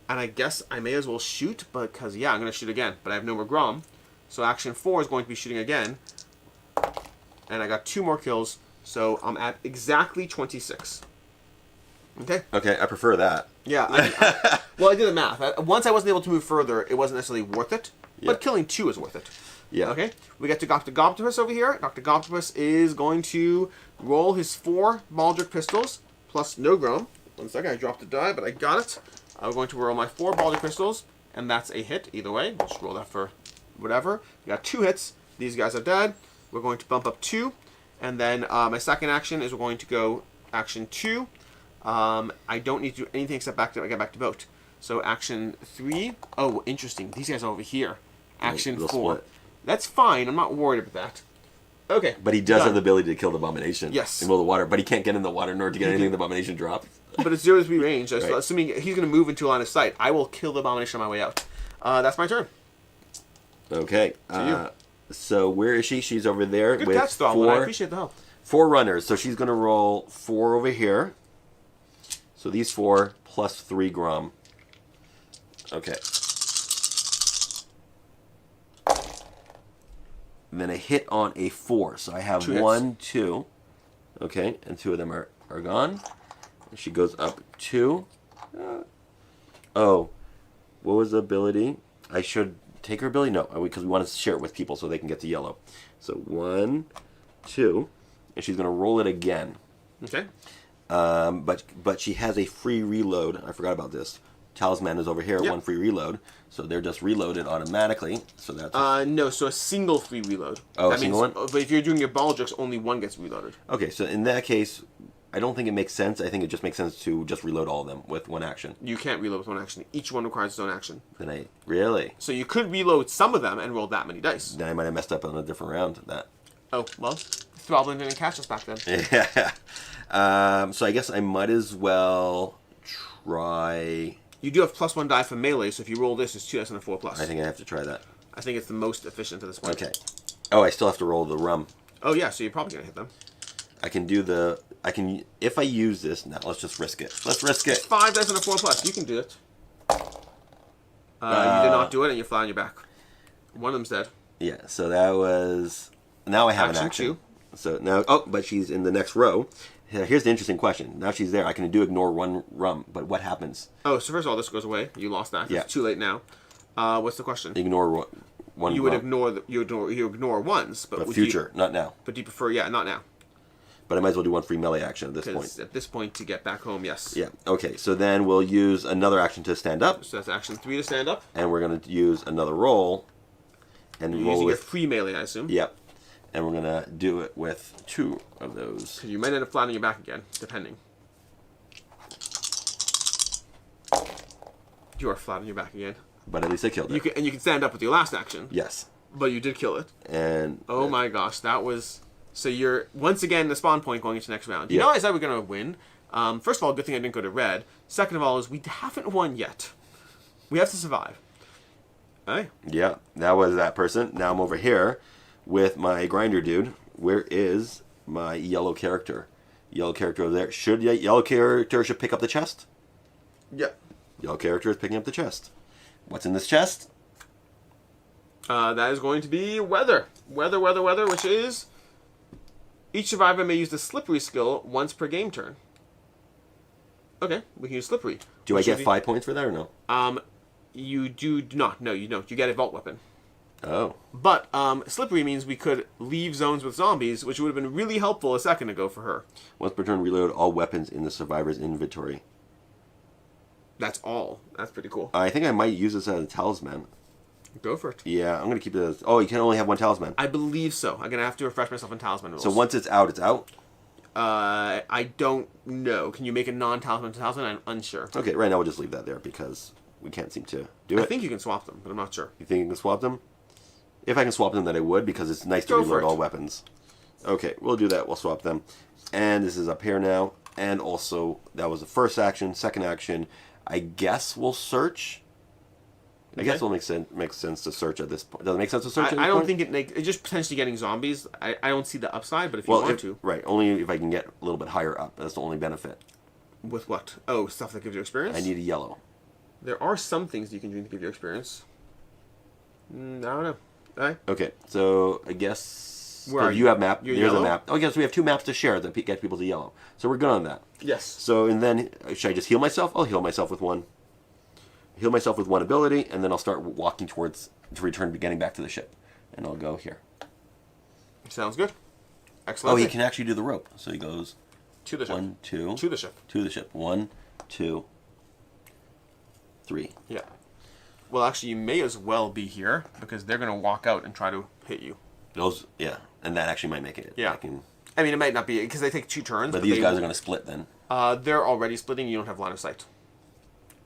And I guess I may as well shoot, because, yeah, I'm going to shoot again. But I have no more Grom. So action 4 is going to be shooting again. And I got 2 more kills. So I'm at exactly 26. Okay? Okay, I prefer that. Yeah. Well, I did the math. Once I wasn't able to move further, it wasn't necessarily worth it. Yeah. But killing 2 is worth it. Yeah. Okay? We get to Dr. Goptopus over here. Dr. Goptopus is going to roll his 4 Baldric pistols plus no Grom. 1 second, I dropped a die, but I got it. I'm going to roll my 4 Baldric pistols, and that's a hit either way. We'll just roll that for whatever. We got 2 hits. These guys are dead. We're going to bump up 2. And then my second action is we're going to go action 2. I don't need to do anything except get back to boat. So action 3. Oh, interesting. These guys are over here. Action They'll 4. split. That's fine. I'm not worried about that. Okay. But he does done. have the ability to kill the abomination. Yes. In the water, but he can't get in the water in order to get anything the abomination drops. But it's 0 to 3 range. So Right. assuming he's going to move into a line of sight, I will kill the abomination on my way out. That's my turn. Okay. you. So where is she? She's over there Good with catch, Thomlin. I appreciate the help. 4 runners. So she's going to roll 4 over here. So these 4 plus 3 Grom. Okay. And then a hit on a 4. So I have 2 hits. 1, 2. Okay, and 2 of them are gone. And she goes up 2. Oh, what was the ability? I should take her ability? No, because we want to share it with people so they can get to yellow. So 1, 2, and she's going to roll it again. Okay. But she has a free reload. I forgot about this. Talisman is over here, Yep. 1 free reload. So they're just reloaded automatically. So that's... No, so a single free reload. Oh, that a single one? But if you're doing your Baldrics, only 1 gets reloaded. Okay, so in that case, I don't think it makes sense. I think it just makes sense to just reload all of them with 1 action. You can't reload with 1 action. Each one requires its own action. Then I... Really? So you could reload some of them and roll that many dice. Then I might have messed up on a different round. That. Oh, well, Throblin didn't catch us back then. Yeah. So I guess I might as well try... You do have +1 die for melee, so if you roll this, it's 2 dice and a 4+. I think I have to try that. I think it's the most efficient at this point. Okay. Oh, I still have to roll the rum. Oh, yeah, so you're probably going to hit them. I can do the... If I use this... Now, let's just risk it. Let's risk it. 5 dice and a 4+. You can do it. You did not do it, and you're flat on your back. One of them's dead. Yeah, so that was... Now I have an Action action. 2. So now... Oh, but she's in the next row. Here's the interesting question. Now she's there. I can do ignore 1 rum, but what happens? Oh, so first of all, this goes away. You lost that. Yeah. It's too late now. What's the question? Ignore 1 You would rum. ignore you ignore ones, but But would future, not now. But do you prefer? Yeah, not now. But I might as well do 1 free melee action at this Because point. at this point, to get back home, yes. Yeah, okay. So then we'll use another action to stand up. So that's action 3 to stand up. And we're going to use another roll. And You're roll using your with... free melee, I assume. Yep. And we're going to do it with 2 of those. Because you might end up flat on your back again, depending. You are flat on your back again. But at least I killed it. You can stand up with your last action. Yes. But you did kill it. And... Oh my gosh, that was... So you're, once again, the spawn point going into next round. You Yeah. know I said we're going to win. First of all, good thing I didn't go to red. Second of all is we haven't won yet. We have to survive. Hey. Yeah, that was that person. Now I'm over here with my grinder dude. Where is my yellow character? Yellow character over there. Yellow character should pick up the chest? Yep. Yellow character is picking up the chest. What's in this chest? That is going to be weather. Weather, which is... Each survivor may use the slippery skill once per game turn. Okay, we can use slippery. Do I get 5 points for that or no? You do not. No, you don't. You get a vault weapon. Oh. But slippery means we could leave zones with zombies, which would have been really helpful a second ago for her. Once per turn, reload all weapons in the survivor's inventory. That's all. That's pretty cool. I think I might use this as a talisman. Go for it. Yeah, I'm going to keep it as... Oh, you can only have one talisman. I believe so. I'm going to have to refresh myself on talisman rules. So once it's out, it's out? I don't know. Can you make a non-talisman to talisman? I'm unsure. Okay, right now we'll just leave that there because we can't seem to do it. I think you can swap them, but I'm not sure. You think you can swap them? If I can swap them, then I would, because it's nice to Go for reload it. all weapons. Okay, we'll do that. We'll swap them. And this is up here now. And also, that was the first action. Second action, I guess we'll search. I guess it'll make sense to search at this point. Does it make sense to search at this I don't point? think it's just potentially getting zombies. I don't see the upside, but if you want to. Right, only if I can get a little bit higher up. That's the only benefit. With what? Oh, stuff that gives you experience? I need a yellow. There are some things you can drink to give you experience. I don't know. Right? Okay, so I guess... Where are you have map. You're There's yellow? a map. Oh, yes, we have 2 maps to share that get people to yellow. So we're good on that. Yes. So, and then, should I just heal myself? I'll heal myself with one. Heal myself with one ability, and then I'll start walking towards, getting back to the ship. And I'll go here. Sounds good. Excellent. Oh, he can actually do the rope. So he goes to the ship. 1, 2. To the ship. To the ship. 1, 2, 3. Yeah. Well, actually, you may as well be here, because they're going to walk out and try to hit you. Those, yeah. And that actually might make it. Yeah. I mean, it might not be, because they take 2 turns. But these guys are going to split then. They're already splitting. You don't have line of sight.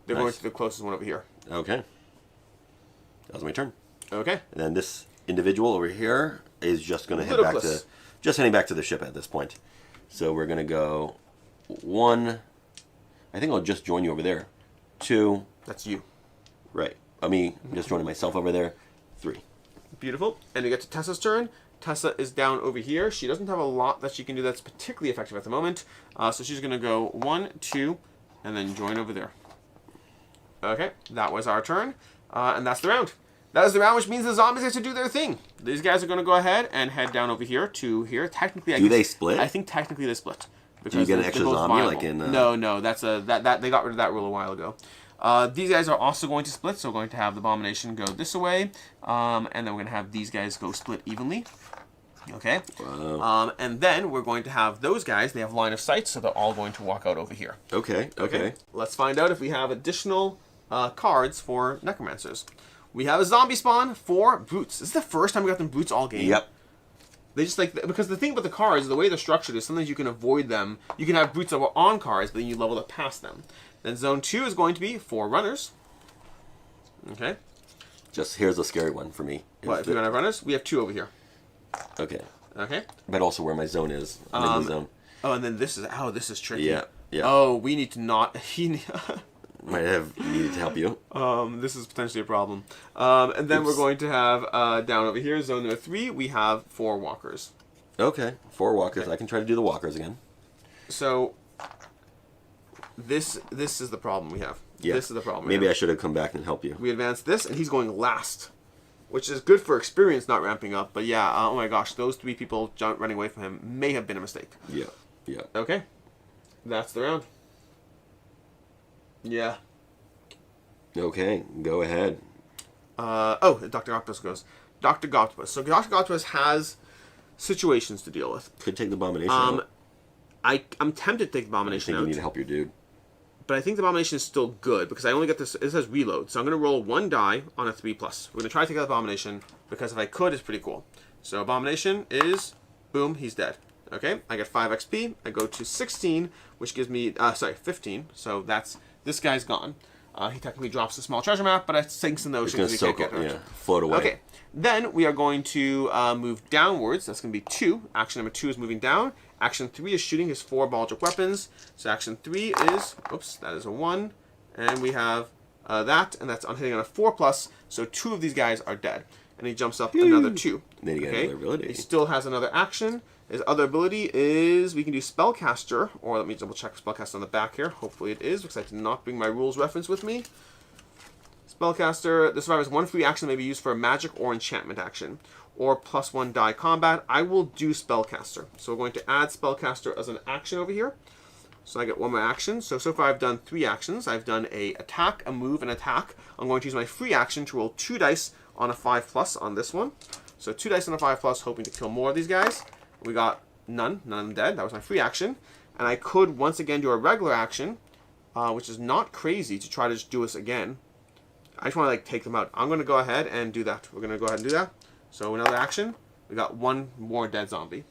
They're Nice. going to the closest one over here. Okay. That was my turn. Okay. And then this individual over here is just going to head back Ludicrous. to... Just heading back to the ship at this point. So we're going to go 1... I think I'll just join you over there. 2... That's you. Right. I'm just joining myself over there. 3. Beautiful. And we get to Tessa's turn. Tessa is down over here. She doesn't have a lot that she can do that's particularly effective at the moment. So she's going to go 1, 2, and then join over there. Okay, that was our turn. And that's the round. That is the round, which means the zombies get to do their thing. These guys are going to go ahead and head down over here to here. Technically, Do they split? I think technically they split. Do you get an they're extra both zombie viable. like in... No, that's that they got rid of that rule a while ago. These guys are also going to split, so we're going to have the Abomination go this way, and then we're going to have these guys go split evenly. Okay. Wow. And then we're going to have those guys, they have line of sight, so they're all going to walk out over here. Okay. Let's find out if we have additional cards for Necromancers. We have a zombie spawn for boots. This is the first time we got them boots all game. Yep. They just because the thing about the cards, the way they're structured is sometimes you can avoid them. You can have boots that were on cards, but then you level it past them. Then zone 2 is going to be 4 runners. Okay. Just here's a scary one for me. What, if we're going to have runners? We have 2 over here. Okay. Okay. But also where my zone is. I'm in the zone. Oh, and then this is tricky. Yeah. Oh, we need to not... Might have needed to help you. This is potentially a problem. And then we're going to have, down over here, zone number 3, we have 4 walkers. Okay. 4 walkers. Okay. I can try to do the walkers again. So, this is the problem we have. Yeah. This is the problem. Maybe I should have come back and help you. We advance this, and he's going last. Which is good for experience not ramping up. But yeah, oh my gosh, those 3 people running away from him may have been a mistake. Yeah. Okay. That's the round. Yeah. Okay, go ahead. Dr. Octopus goes. Dr. Octopus. So Dr. Octopus has situations to deal with. Could take the Abomination out. I'm tempted to take the I Abomination think out. you need to help your dude. But I think the Abomination is still good because I only get this. It says reload, so I'm going to roll 1 die on a 3+. We're going to try to take out the Abomination because if I could, it's pretty cool. So Abomination is, boom, he's dead. Okay, I get 5 XP. I go to 16, which gives me 15. So this guy's gone. He technically drops the small treasure map, but it sinks in the ocean because he can't get hurt. Float away. Okay, then we are going to move downwards. That's going to be 2. Action number 2 is moving down. Action 3 is shooting his 4 Baldric weapons. So action 3 is, oops, that is a 1. And we have that, and that's on hitting on a 4+, so 2 of these guys are dead. And he jumps up another 2. Then you get another ability. He still has another action. His other ability is we can do Spellcaster, or let me double check Spellcaster on the back here. Hopefully it is, because I did not bring my rules reference with me. Spellcaster, the survivor's 1 free action may be used for a magic or enchantment action, or +1 die combat. I will do Spellcaster. So we're going to add Spellcaster as an action over here. So I get one more action. So far I've done 3 actions. I've done a attack, a move, and attack. I'm going to use my free action to roll 2 dice on a 5+ on this one. So 2 dice on a 5+, hoping to kill more of these guys. We got none of them dead. That was my free action. And I could once again do a regular action, which is not crazy to try to just do this again. I just want to like take them out. I'm going to go ahead and do that. We're going to go ahead and do that. So another action. We got one more dead zombie.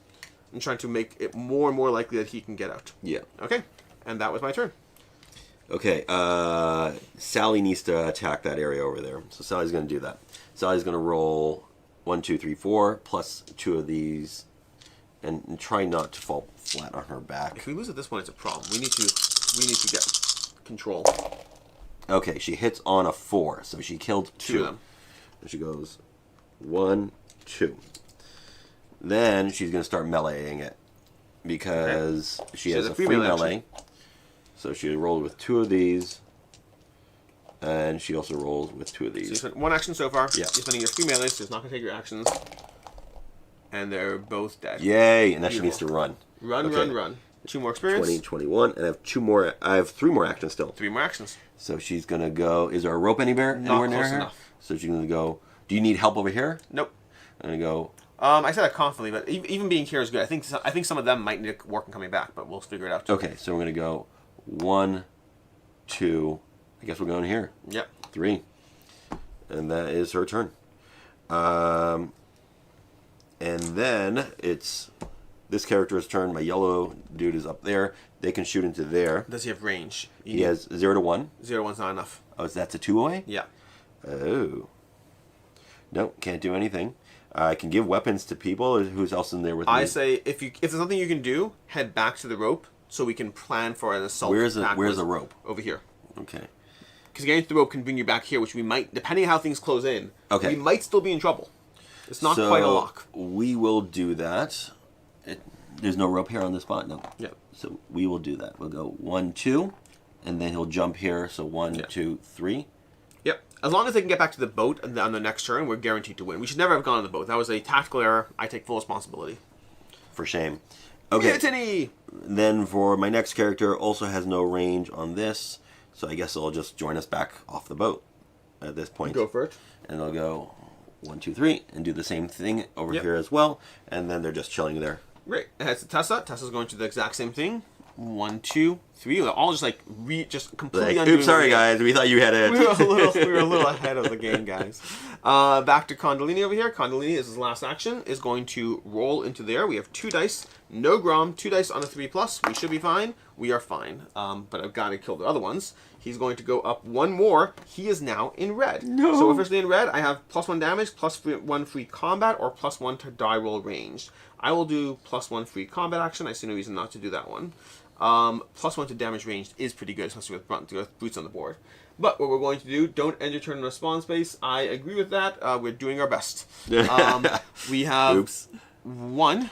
I'm trying to make it more and more likely that he can get out. Yeah. Okay. And that was my turn. Okay. Sally needs to attack that area over there. So Sally's going to do that. Sally's going to roll 1, 2, 3, 4 plus 2 of these, and try not to fall flat on her back. If we lose at this point, it's a problem. We need to get control. Okay. She hits on a 4, so she killed 2 of them. And she goes 1, 2. Then she's going to start meleeing it because she has a free melee. So she rolled with 2 of these, and she also rolls with 2 of these. So you spent 1 action so far. Yeah. You're spending your free melee, so it's not going to take your actions. And they're both dead. Yay! And now she needs to run. Run. 2 more experience. 20, 21, and I have 3 more actions still. 3 more actions. So she's going to go. Is there a rope anywhere near close her? enough. So she's going to go. Do you need help over here? Nope. I'm going to go. I said that confidently, but even being here is good. I think some of them might need work in coming back, but we'll figure it out. Okay, so we're going to go 1, 2. I guess we're going here. Yep. 3. And that is her turn. And then it's this character's turn. My yellow dude is up there. They can shoot into there. Does he have range? He has 0 to 1. 0 to 1's not enough. Oh, that's a 2-way? Yeah. Oh. Nope, can't do anything. I can give weapons to people. Who's else in there with me? I say if there's something you can do, head back to the rope so we can plan for an assault. Where's the rope? Over here. Okay. Because getting to the rope can bring you back here, which we might, depending on how things close in, okay, we might still be in trouble. It's not quite a lock. We will do that. There's no rope here on the spot? No. Yep. So we will do that. We'll go 1, 2, and then he'll jump here. So 1, 2, 3. Yep. As long as they can get back to the boat on the next turn, we're guaranteed to win. We should never have gone on the boat. That was a tactical error. I take full responsibility. For shame. Okay. Mutiny! Then for my next character, also has no range on this, so I guess they'll just join us back off the boat at this point. Go for it. And they'll go 1, 2, 3, and do the same thing over here as well, and then they're just chilling there. Great. It heads to Tessa. Tessa's going to do the exact same thing. 1, 2, 3. They're all just like just completely like, undoing. Oops, sorry guys, we thought you had it. We were a little ahead of the game, guys. Back to Condolini over here. Condolini is his last action. Is going to roll into there. We have 2 dice. No Grom. 2 dice on a 3+. We should be fine. We are fine. But I've got to kill the other ones. He's going to go up 1 more. He is now in red. No. So officially in red, I have +1 damage, +1 free combat, or +1 to die roll ranged. I will do +1 free combat action. I see no reason not to do that one. +1 to damage ranged is pretty good, especially with boots on the board. But what we're going to do, don't end your turn in a spawn space. I agree with that. We're doing our best. We have 1.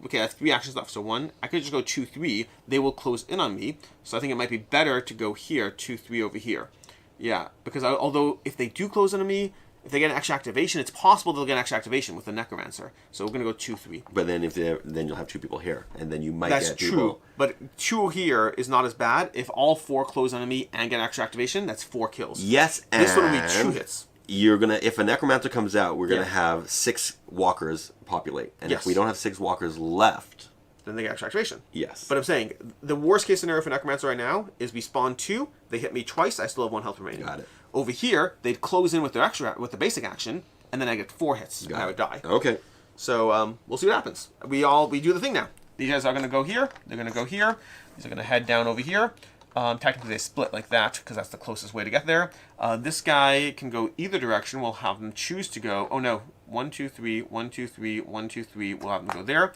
Okay, that's 3 actions left. So 1. I could just go 2, 3. They will close in on me. So I think it might be better to go here, 2, 3 over here. Yeah, because although if they do close in on me, if they get an extra activation, it's possible they'll get an extra activation with the Necromancer. So we're going to go 2, 3. But then then you'll have 2 people here, and then you might That's get true, people. but 2 here is not as bad. If all 4 close on me and get extra activation, that's 4 kills. Yes, and this one will be 2 hits. You're gonna, if a Necromancer comes out, we're gonna have 6 walkers populate, and if we don't have 6 walkers left, then they get extra activation. Yes. But I'm saying the worst case scenario for Necromancer right now is we spawn 2, they hit me twice, I still have 1 health remaining. Got it. Over here, they'd close in with their with the basic action, and then I get 4 hits, and I would die. Okay. So we'll see what happens. We do the thing now. These guys are going to go here. They're going to go here. These are going to head down over here. Technically, they split like that because that's the closest way to get there. This guy can go either direction. We'll have them choose to go. Oh no, 1, 2, 3, 1, 2, 3, 1, 2, 3. We'll have them go there.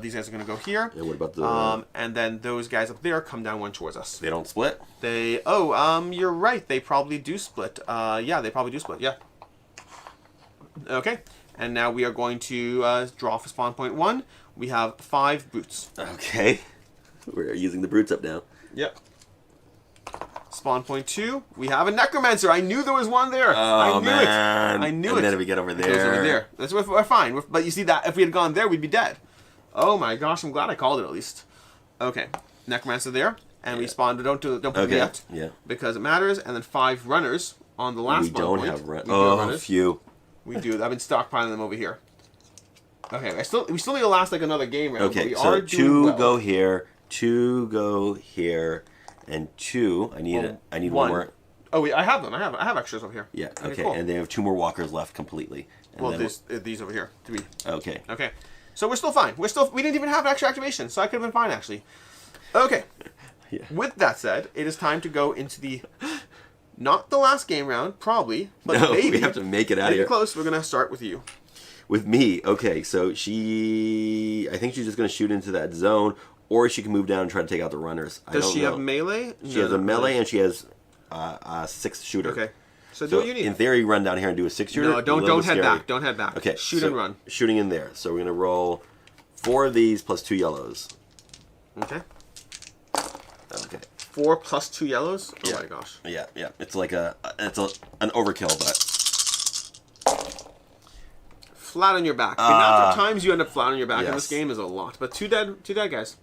These guys are going to go here. And what about the? And then those guys up there come down 1 towards us. They don't split. You're right. They probably do split. Yeah, they probably do split. Yeah. Okay. And now we are going to draw for spawn point 1. We have 5 brutes. Okay. We're using the brutes up now. Yep. Spawn point 2. We have a Necromancer. I knew there was one there. Oh, I knew man. it. I knew and it. then if we get over there. It goes over there. That's we're fine. But you see that if we had gone there, we'd be dead. Oh my gosh! I'm glad I called it at least. Okay, Necromancer there, and we spawn. Don't put Okay. me yet. Yeah. Because it matters, and then 5 runners on the last We spawn don't point. have run. We do Oh, have runners. phew. We do. I've been stockpiling them over here. Okay, we still need to last like another game round. But Okay, we so are 2 doing well. go here, 2 go here, and 2. I need one more. Oh wait, I have them. I have extras over here. Yeah. Okay. Cool. And they have 2 more walkers left completely. And Well, then these over here. 3. Okay. Okay. So we're still fine. We didn't even have an extra activation, so I could have been fine actually. Okay. Yeah. With that said, it is time to go into the not the last game round, probably, but No, maybe we have to make it out of here. Close. We're gonna start with you. With me, okay, so I think she's just going to shoot into that zone, or she can move down and try to take out the runners. Does she have melee? She has a melee, and she has a 6 shooter. Okay. So do So what you need. in theory, run down here and do a 6 shooter. No, don't head scary. back. Don't head back. Okay, Shoot so and run. Shooting in there. So we're going to roll 4 of these plus 2 yellows. Okay. Okay. 4 plus 2 yellows. Oh Yeah. my gosh. Yeah, yeah. It's like an overkill, but Flat on your back. The amount of times you end up flat on your back in yes. this game is a lot. But two dead guys.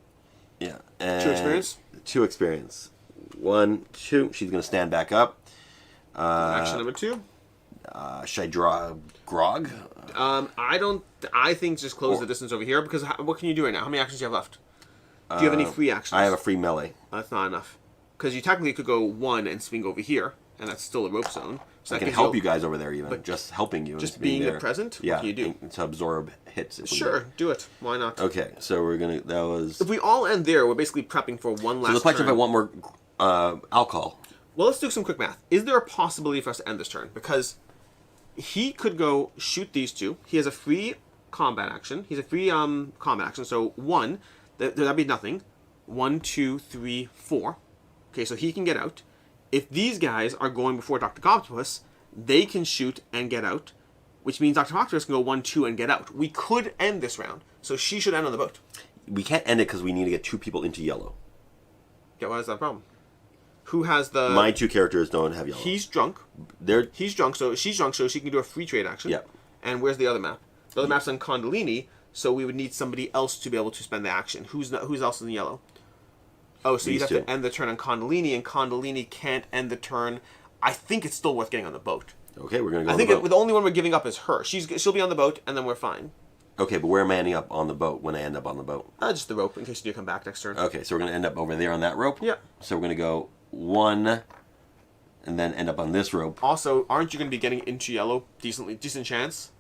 yeah. And 2 experience. 2 experience. 1, 2. She's going to stand back up. Action number 2. Should I draw Grog? I think just close the distance over here because what can you do right now? How many actions do you have left? Do you have any free actions? I have a free melee. That's not enough. Because you technically could go 1 and swing over here, and that's still a rope zone. So I that can gives help you guys over there even. but Just helping you. just and being there. present? What Yeah. can you do? and to absorb hits. if we Sure, do. do it. Why not? Okay, so we're going to... That was... If we all end there, we're basically prepping for one last So the question turn. if I want more alcohol. Well, let's do some quick math. Is there a possibility for us to end this turn? Because he could go shoot these 2. He has a free combat action. He's a free combat action. So 1, that'd be nothing. 1, 2, 3, 4. Okay, so he can get out. If these guys are going before Dr. Octopus, they can shoot and get out, which means Dr. Octopus can go 1, 2 and get out. We could end this round, so she should end on the boat. We can't end it because we need to get 2 people into yellow. Yeah, why is that a problem? Who has the... My 2 characters don't have yellow. He's drunk. He's drunk, so she's drunk, so she can do a free trade action. Yep. And where's the other map? The other map's on Condolini, so we would need somebody else to be able to spend the action. Who's else in yellow? Oh, so you'd have to end the turn on Condolini, and Condolini can't end the turn. I think it's still worth getting on the boat. Okay, we're going to go I on think the boat. the only one we're giving up is her. She'll be on the boat, and then we're fine. Okay, but where am I ending up on the boat when I end up on the boat? Just the rope, in case you do come back next turn. Okay, so we're going to end up over there on that rope? Yeah. So we're going to go 1, and then end up on this rope. Also, aren't you going to be getting into yellow decent chance?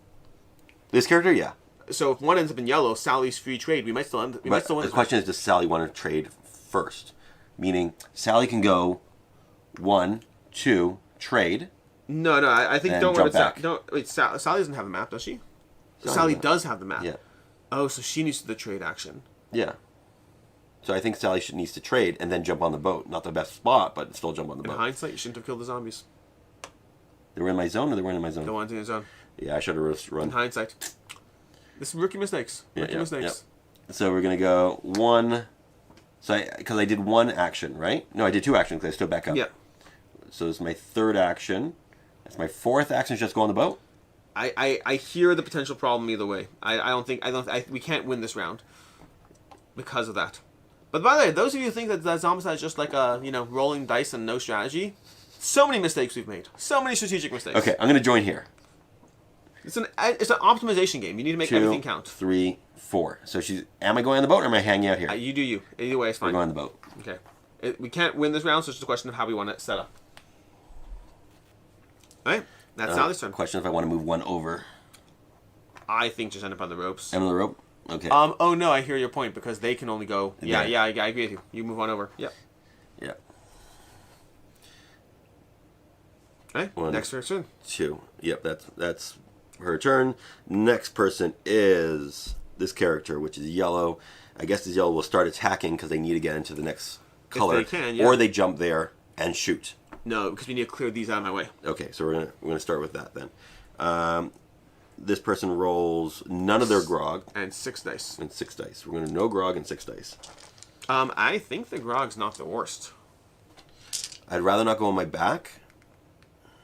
This character, yeah. So if one ends up in yellow, Sally's free trade. We might still win. The question is, does Sally want to trade first? Meaning, Sally can go 1, 2, trade. No, I think And don't worry jump about back. that. Wait, Sally doesn't have a map, does she? Sally Sally does. does have the map. Yeah. Oh, so she needs to do the trade action. Yeah. So I think Sally needs to trade and then jump on the boat. Not the best spot, but still jump on the In boat. hindsight, you shouldn't have killed the zombies. They were in my zone or they weren't in my zone? Don't want to do the zone. Yeah, I should have In run. hindsight. This is rookie mistakes. Rookie mistakes. So we're going to go 1. So because I did 1 action, right? No, I did 2 actions because I stood back up. Yeah. So this is my 3rd action. That's my 4th action is just go on the boat? I hear the potential problem either way. We can't win this round because of that. But by the way, those of you who think that Zombicide is just like a rolling dice and no strategy, so many mistakes we've made. So many strategic mistakes. Okay, I'm going to join here. It's an optimization game. You need to make 2, everything count. 3, 4. So am I going on the boat or am I hanging out here? You do you. Either way, it's We're fine. going on the boat. Okay. We can't win this round, so it's just a question of how we want it set up. Alright, that's Sally's turn. Question if I want to move 1 over. I think just end up on the ropes. Am I on the rope? Okay. Oh no, I hear your point because they can only go. Yeah, Yeah. I agree with you. You move on over. Yep. Yeah. Okay. 1, Next person. 2. Yep, that's her turn. Next person is this character, which is yellow. I guess this yellow will start attacking because they need to get into the next color. they can, yeah. Or they jump there and shoot. No, because we need to clear these out of my way. Okay, so we're gonna start with that then. This person rolls none of their grog And 6 dice. and 6 dice. We're gonna no grog and 6 dice. I think the grog's not the worst. I'd rather not go on my back.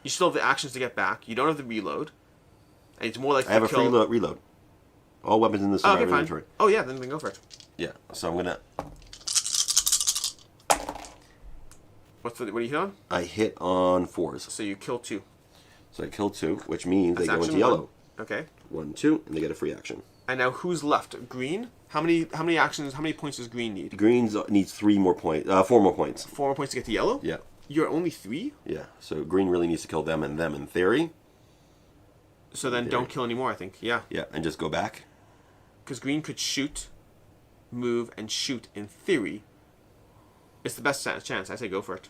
You still have the actions to get back. You don't have the reload. And it's more like I have a free reload. All weapons in the Oh, okay, survivor fine. inventory. Oh yeah, then go for it. Yeah, so I'm gonna What do you hit on? I hit on 4s. So you kill 2. So I kill 2, which means That's they go into action yellow. 1. Okay. 1, 2, and they get a free action. And now who's left? Green? How many actions, how many points does green need? Green needs 4 more points. 4 more points. 4 more points to get to yellow? Yeah. You're only 3? Yeah. So green really needs to kill them in theory. So then don't kill anymore, I think. Yeah. Yeah, and just go back. Because green could shoot, move, and shoot in theory. It's the best chance. I say go for it.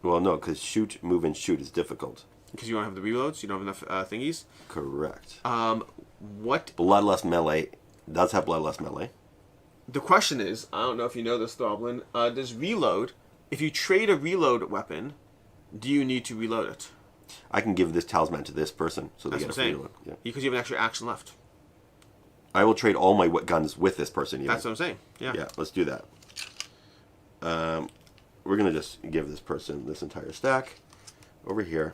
Well, no, because shoot, move, and shoot is difficult. Because you don't have the reloads, you don't have enough thingies. Correct. What? Bloodlust melee does have bloodlust melee. The question is, I don't know if you know this, Goblin. Does reload? If you trade a reload weapon, do you need to reload it? I can give this talisman to this person, so they That's get what a I'm free saying. reload. Yeah. Because you have an extra action left. I will trade all my guns with this person. Even. That's what I'm saying. Yeah. Yeah, let's do that. We're going to just give this person this entire stack over here.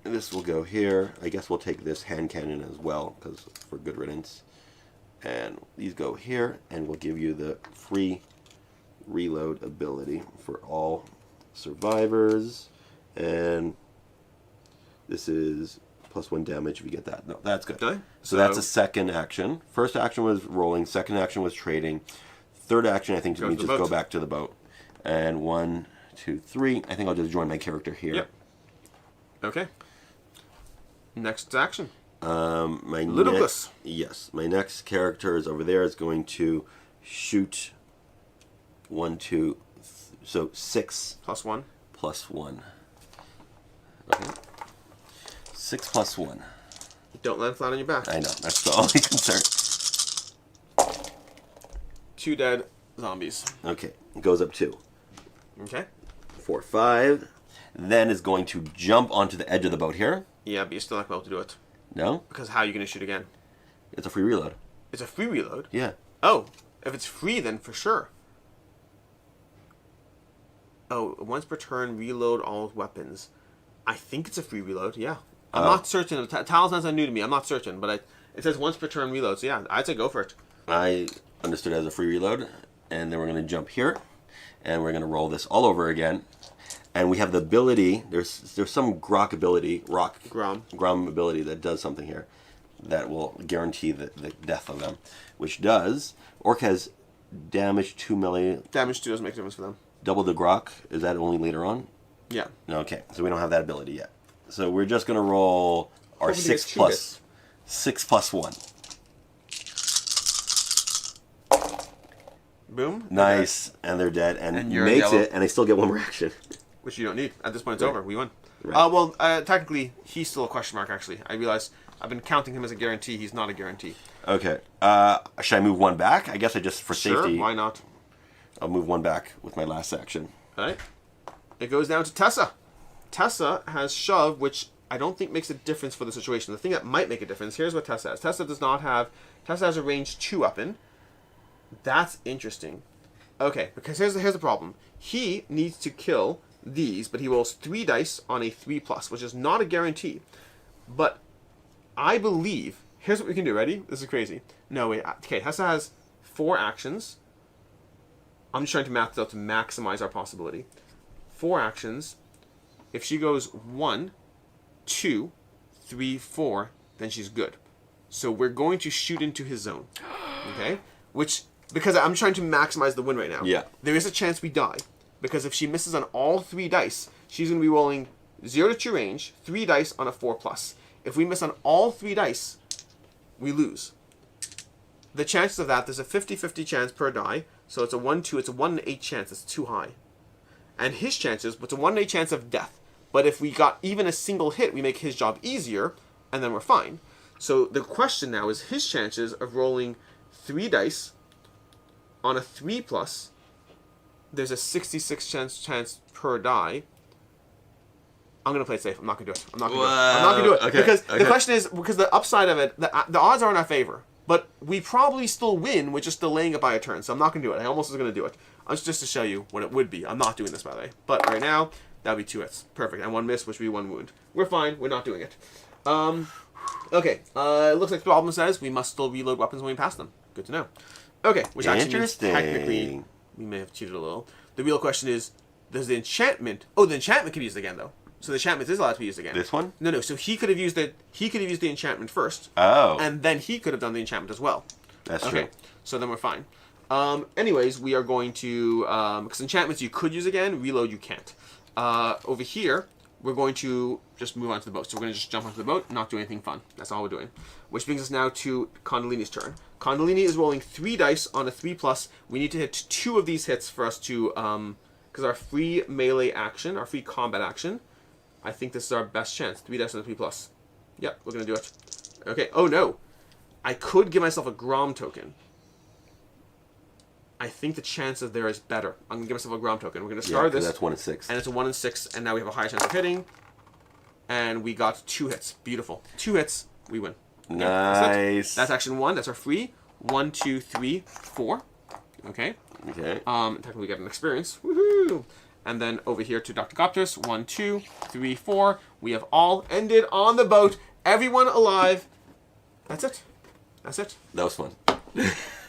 And this will go here. I guess we'll take this hand cannon as well, because for good riddance. And these go here, and we'll give you the free reload ability for all survivors. And this is +1 damage if you get that. No, that's good. Okay. So that's a second action. First action was rolling. Second action was trading. Third action, I think, we just go back to the boat. And 1, 2, 3. I think I'll just join my character here. Yep. Okay. Next action. My Ludicrous. Yes. My next character is over there. Is going to shoot 1, 2, so 6. +1. +1. Okay. 6 +1. Don't land flat on your back. I know. That's the only concern. 2 dead zombies. Okay. It goes up 2. Okay. 4, 5. Then is going to jump onto the edge of the boat here. Yeah, but you're still not going to be able to do it. No? Because how are you going to shoot again? It's a free reload. It's a free reload? Yeah. Oh, if it's free, then for sure. Oh, once per turn, reload all weapons. I think it's a free reload, yeah. I'm not certain. Talismans are new to me. I'm not certain, but it says once per turn reload, so yeah, I'd say go for it. I understood it as a free reload, and then we're going to jump here, and we're going to roll this all over again. And we have the ability, there's some Grom ability that does something here that will guarantee the death of them, which does, Orc has damage 2 melee. Damage 2 doesn't make a difference for them. Double the Grok, is that only later on? Yeah. Okay, so we don't have that ability yet. So we're just going to roll our Hopefully 6 plus 1. Boom. Nice, and they're dead, and you're makes yellow. it, and I still get 1 more action. Which you don't need. At this point, it's Right. over. We won. Right. Well, technically, he's still a question mark, actually. I realize I've been counting him as a guarantee. He's not a guarantee. Okay, should I move 1 back? I guess I just, for safety, Sure, why not? I'll move 1 back with my last action. All right. It goes down to Tessa. Tessa has shove, which I don't think makes a difference for the situation. The thing that might make a difference, here's what Tessa has. Tessa has a range 2 weapon. That's interesting. Okay, because here's the problem. He needs to kill these, but he rolls 3 dice on a 3+, which is not a guarantee. But I believe, here's what we can do. Ready? This is crazy. No, wait. Okay, Tessa has 4 actions. I'm just trying to math it out to maximize our possibility. 4 actions. If she goes 1, 2, 3, 4, then she's good. So we're going to shoot into his zone. Okay? Which, because I'm trying to maximize the win right now. Yeah. There is a chance we die. Because if she misses on all 3 dice, she's going to be rolling 0 to 2 range, 3 dice on a 4+. If we miss on all 3 dice, we lose. The chances of that, there's a 50-50 chance per die. So it's a 1-2, it's a 1 in 8 chance. It's too high. And his chances, it's a 1 in 8 chance of death. But if we got even a single hit, we make his job easier, and then we're fine. So the question now is his chances of rolling 3 dice on a 3+. There's a 66 chance per die. I'm going to play it safe. I'm not going to do it. I'm not going to do it. Okay, Because okay. the question is, because the upside of it, the odds are in our favor. But we probably still win with just delaying it by a turn. So I'm not going to do it. I almost was going to do it. Just to show you what it would be. I'm not doing this, by the way. But right now, that would be 2 hits. Perfect. And 1 miss, which would be 1 wound. We're fine. We're not doing it. Okay. It looks like the problem says we must still reload weapons when we pass them. Good to know. Okay. Which actually means technically we may have cheated a little. The real question is, does the enchantment... Oh, the enchantment can be used again, though. So the enchantment is allowed to be used again. This one? No. So he could have used the enchantment first. Oh. And then he could have done the enchantment as well. That's okay. true. So then we're fine. Anyways, we are going to... Because enchantments you could use again, reload you can't. Over here, we're going to just move on to the boat. So we're going to just jump onto the boat, not do anything fun. That's all we're doing. Which brings us now to Condolini's turn. Condolini is rolling 3 dice on a 3+. We need to hit 2 of these hits for us to... Because our free melee action, our free combat action, I think this is our best chance. 3 dice on a 3+. Yep, we're going to do it. Okay, oh no. I could give myself a Grom token. I think the chance of there is better. I'm going to give myself a Grom token. We're going to start this. That's 1 in 6. And it's a 1 in 6, and now we have a higher chance of hitting. And we got 2 hits. Beautiful. 2 hits, we win. Nice. That's action 1. That's our free. 1, 2, 3, 4. Okay. Okay. Technically we get an experience. Woohoo! And then over here to Dr. Copters. 1, 2, 3, 4. We have all ended on the boat. Everyone alive. That's it. That's it. That was fun.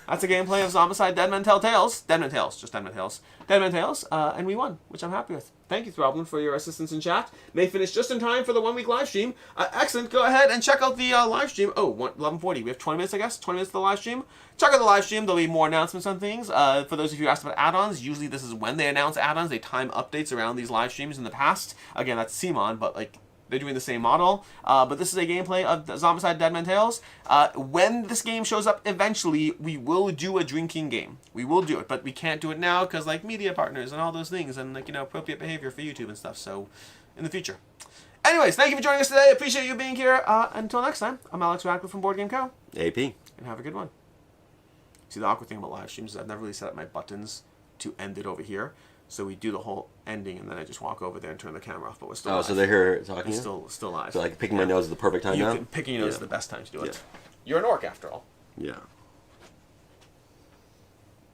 That's a gameplay of Zombicide Dead Men Tell Tales. Dead Men Tales. Just Dead Men Tales. Dead Men Tales. And we won, which I'm happy with. Thank you, Throblin, for your assistance in chat. May finish just in time for the 1 week live stream. Excellent. Go ahead and check out the live stream. Oh, 11:40. We have 20 minutes, I guess. 20 minutes to the live stream. Check out the live stream. There'll be more announcements on things. For those of you who asked about add-ons, usually this is when they announce add-ons. They time updates around these live streams in the past. Again, that's CMON, but like... They're doing the same model, but this is a gameplay of Zombicide Dead Men Tales. When this game shows up eventually, we will do a drinking game. We will do it, but we can't do it now because, like, media partners and all those things and, like, you know, appropriate behavior for YouTube and stuff, so in the future. Anyways, thank you for joining us today. Appreciate you being here. Until next time, I'm Alex Radcliffe from Board Game Co. AP. And have a good one. See, the awkward thing about live streams is I've never really set up my buttons to end it over here. So we do the whole ending, and then I just walk over there and turn the camera off. But we're still live. So they're here talking. Still live. So like picking my nose is the perfect time now. Picking your nose is the best time to do it. Yeah. You're an orc after all. Yeah.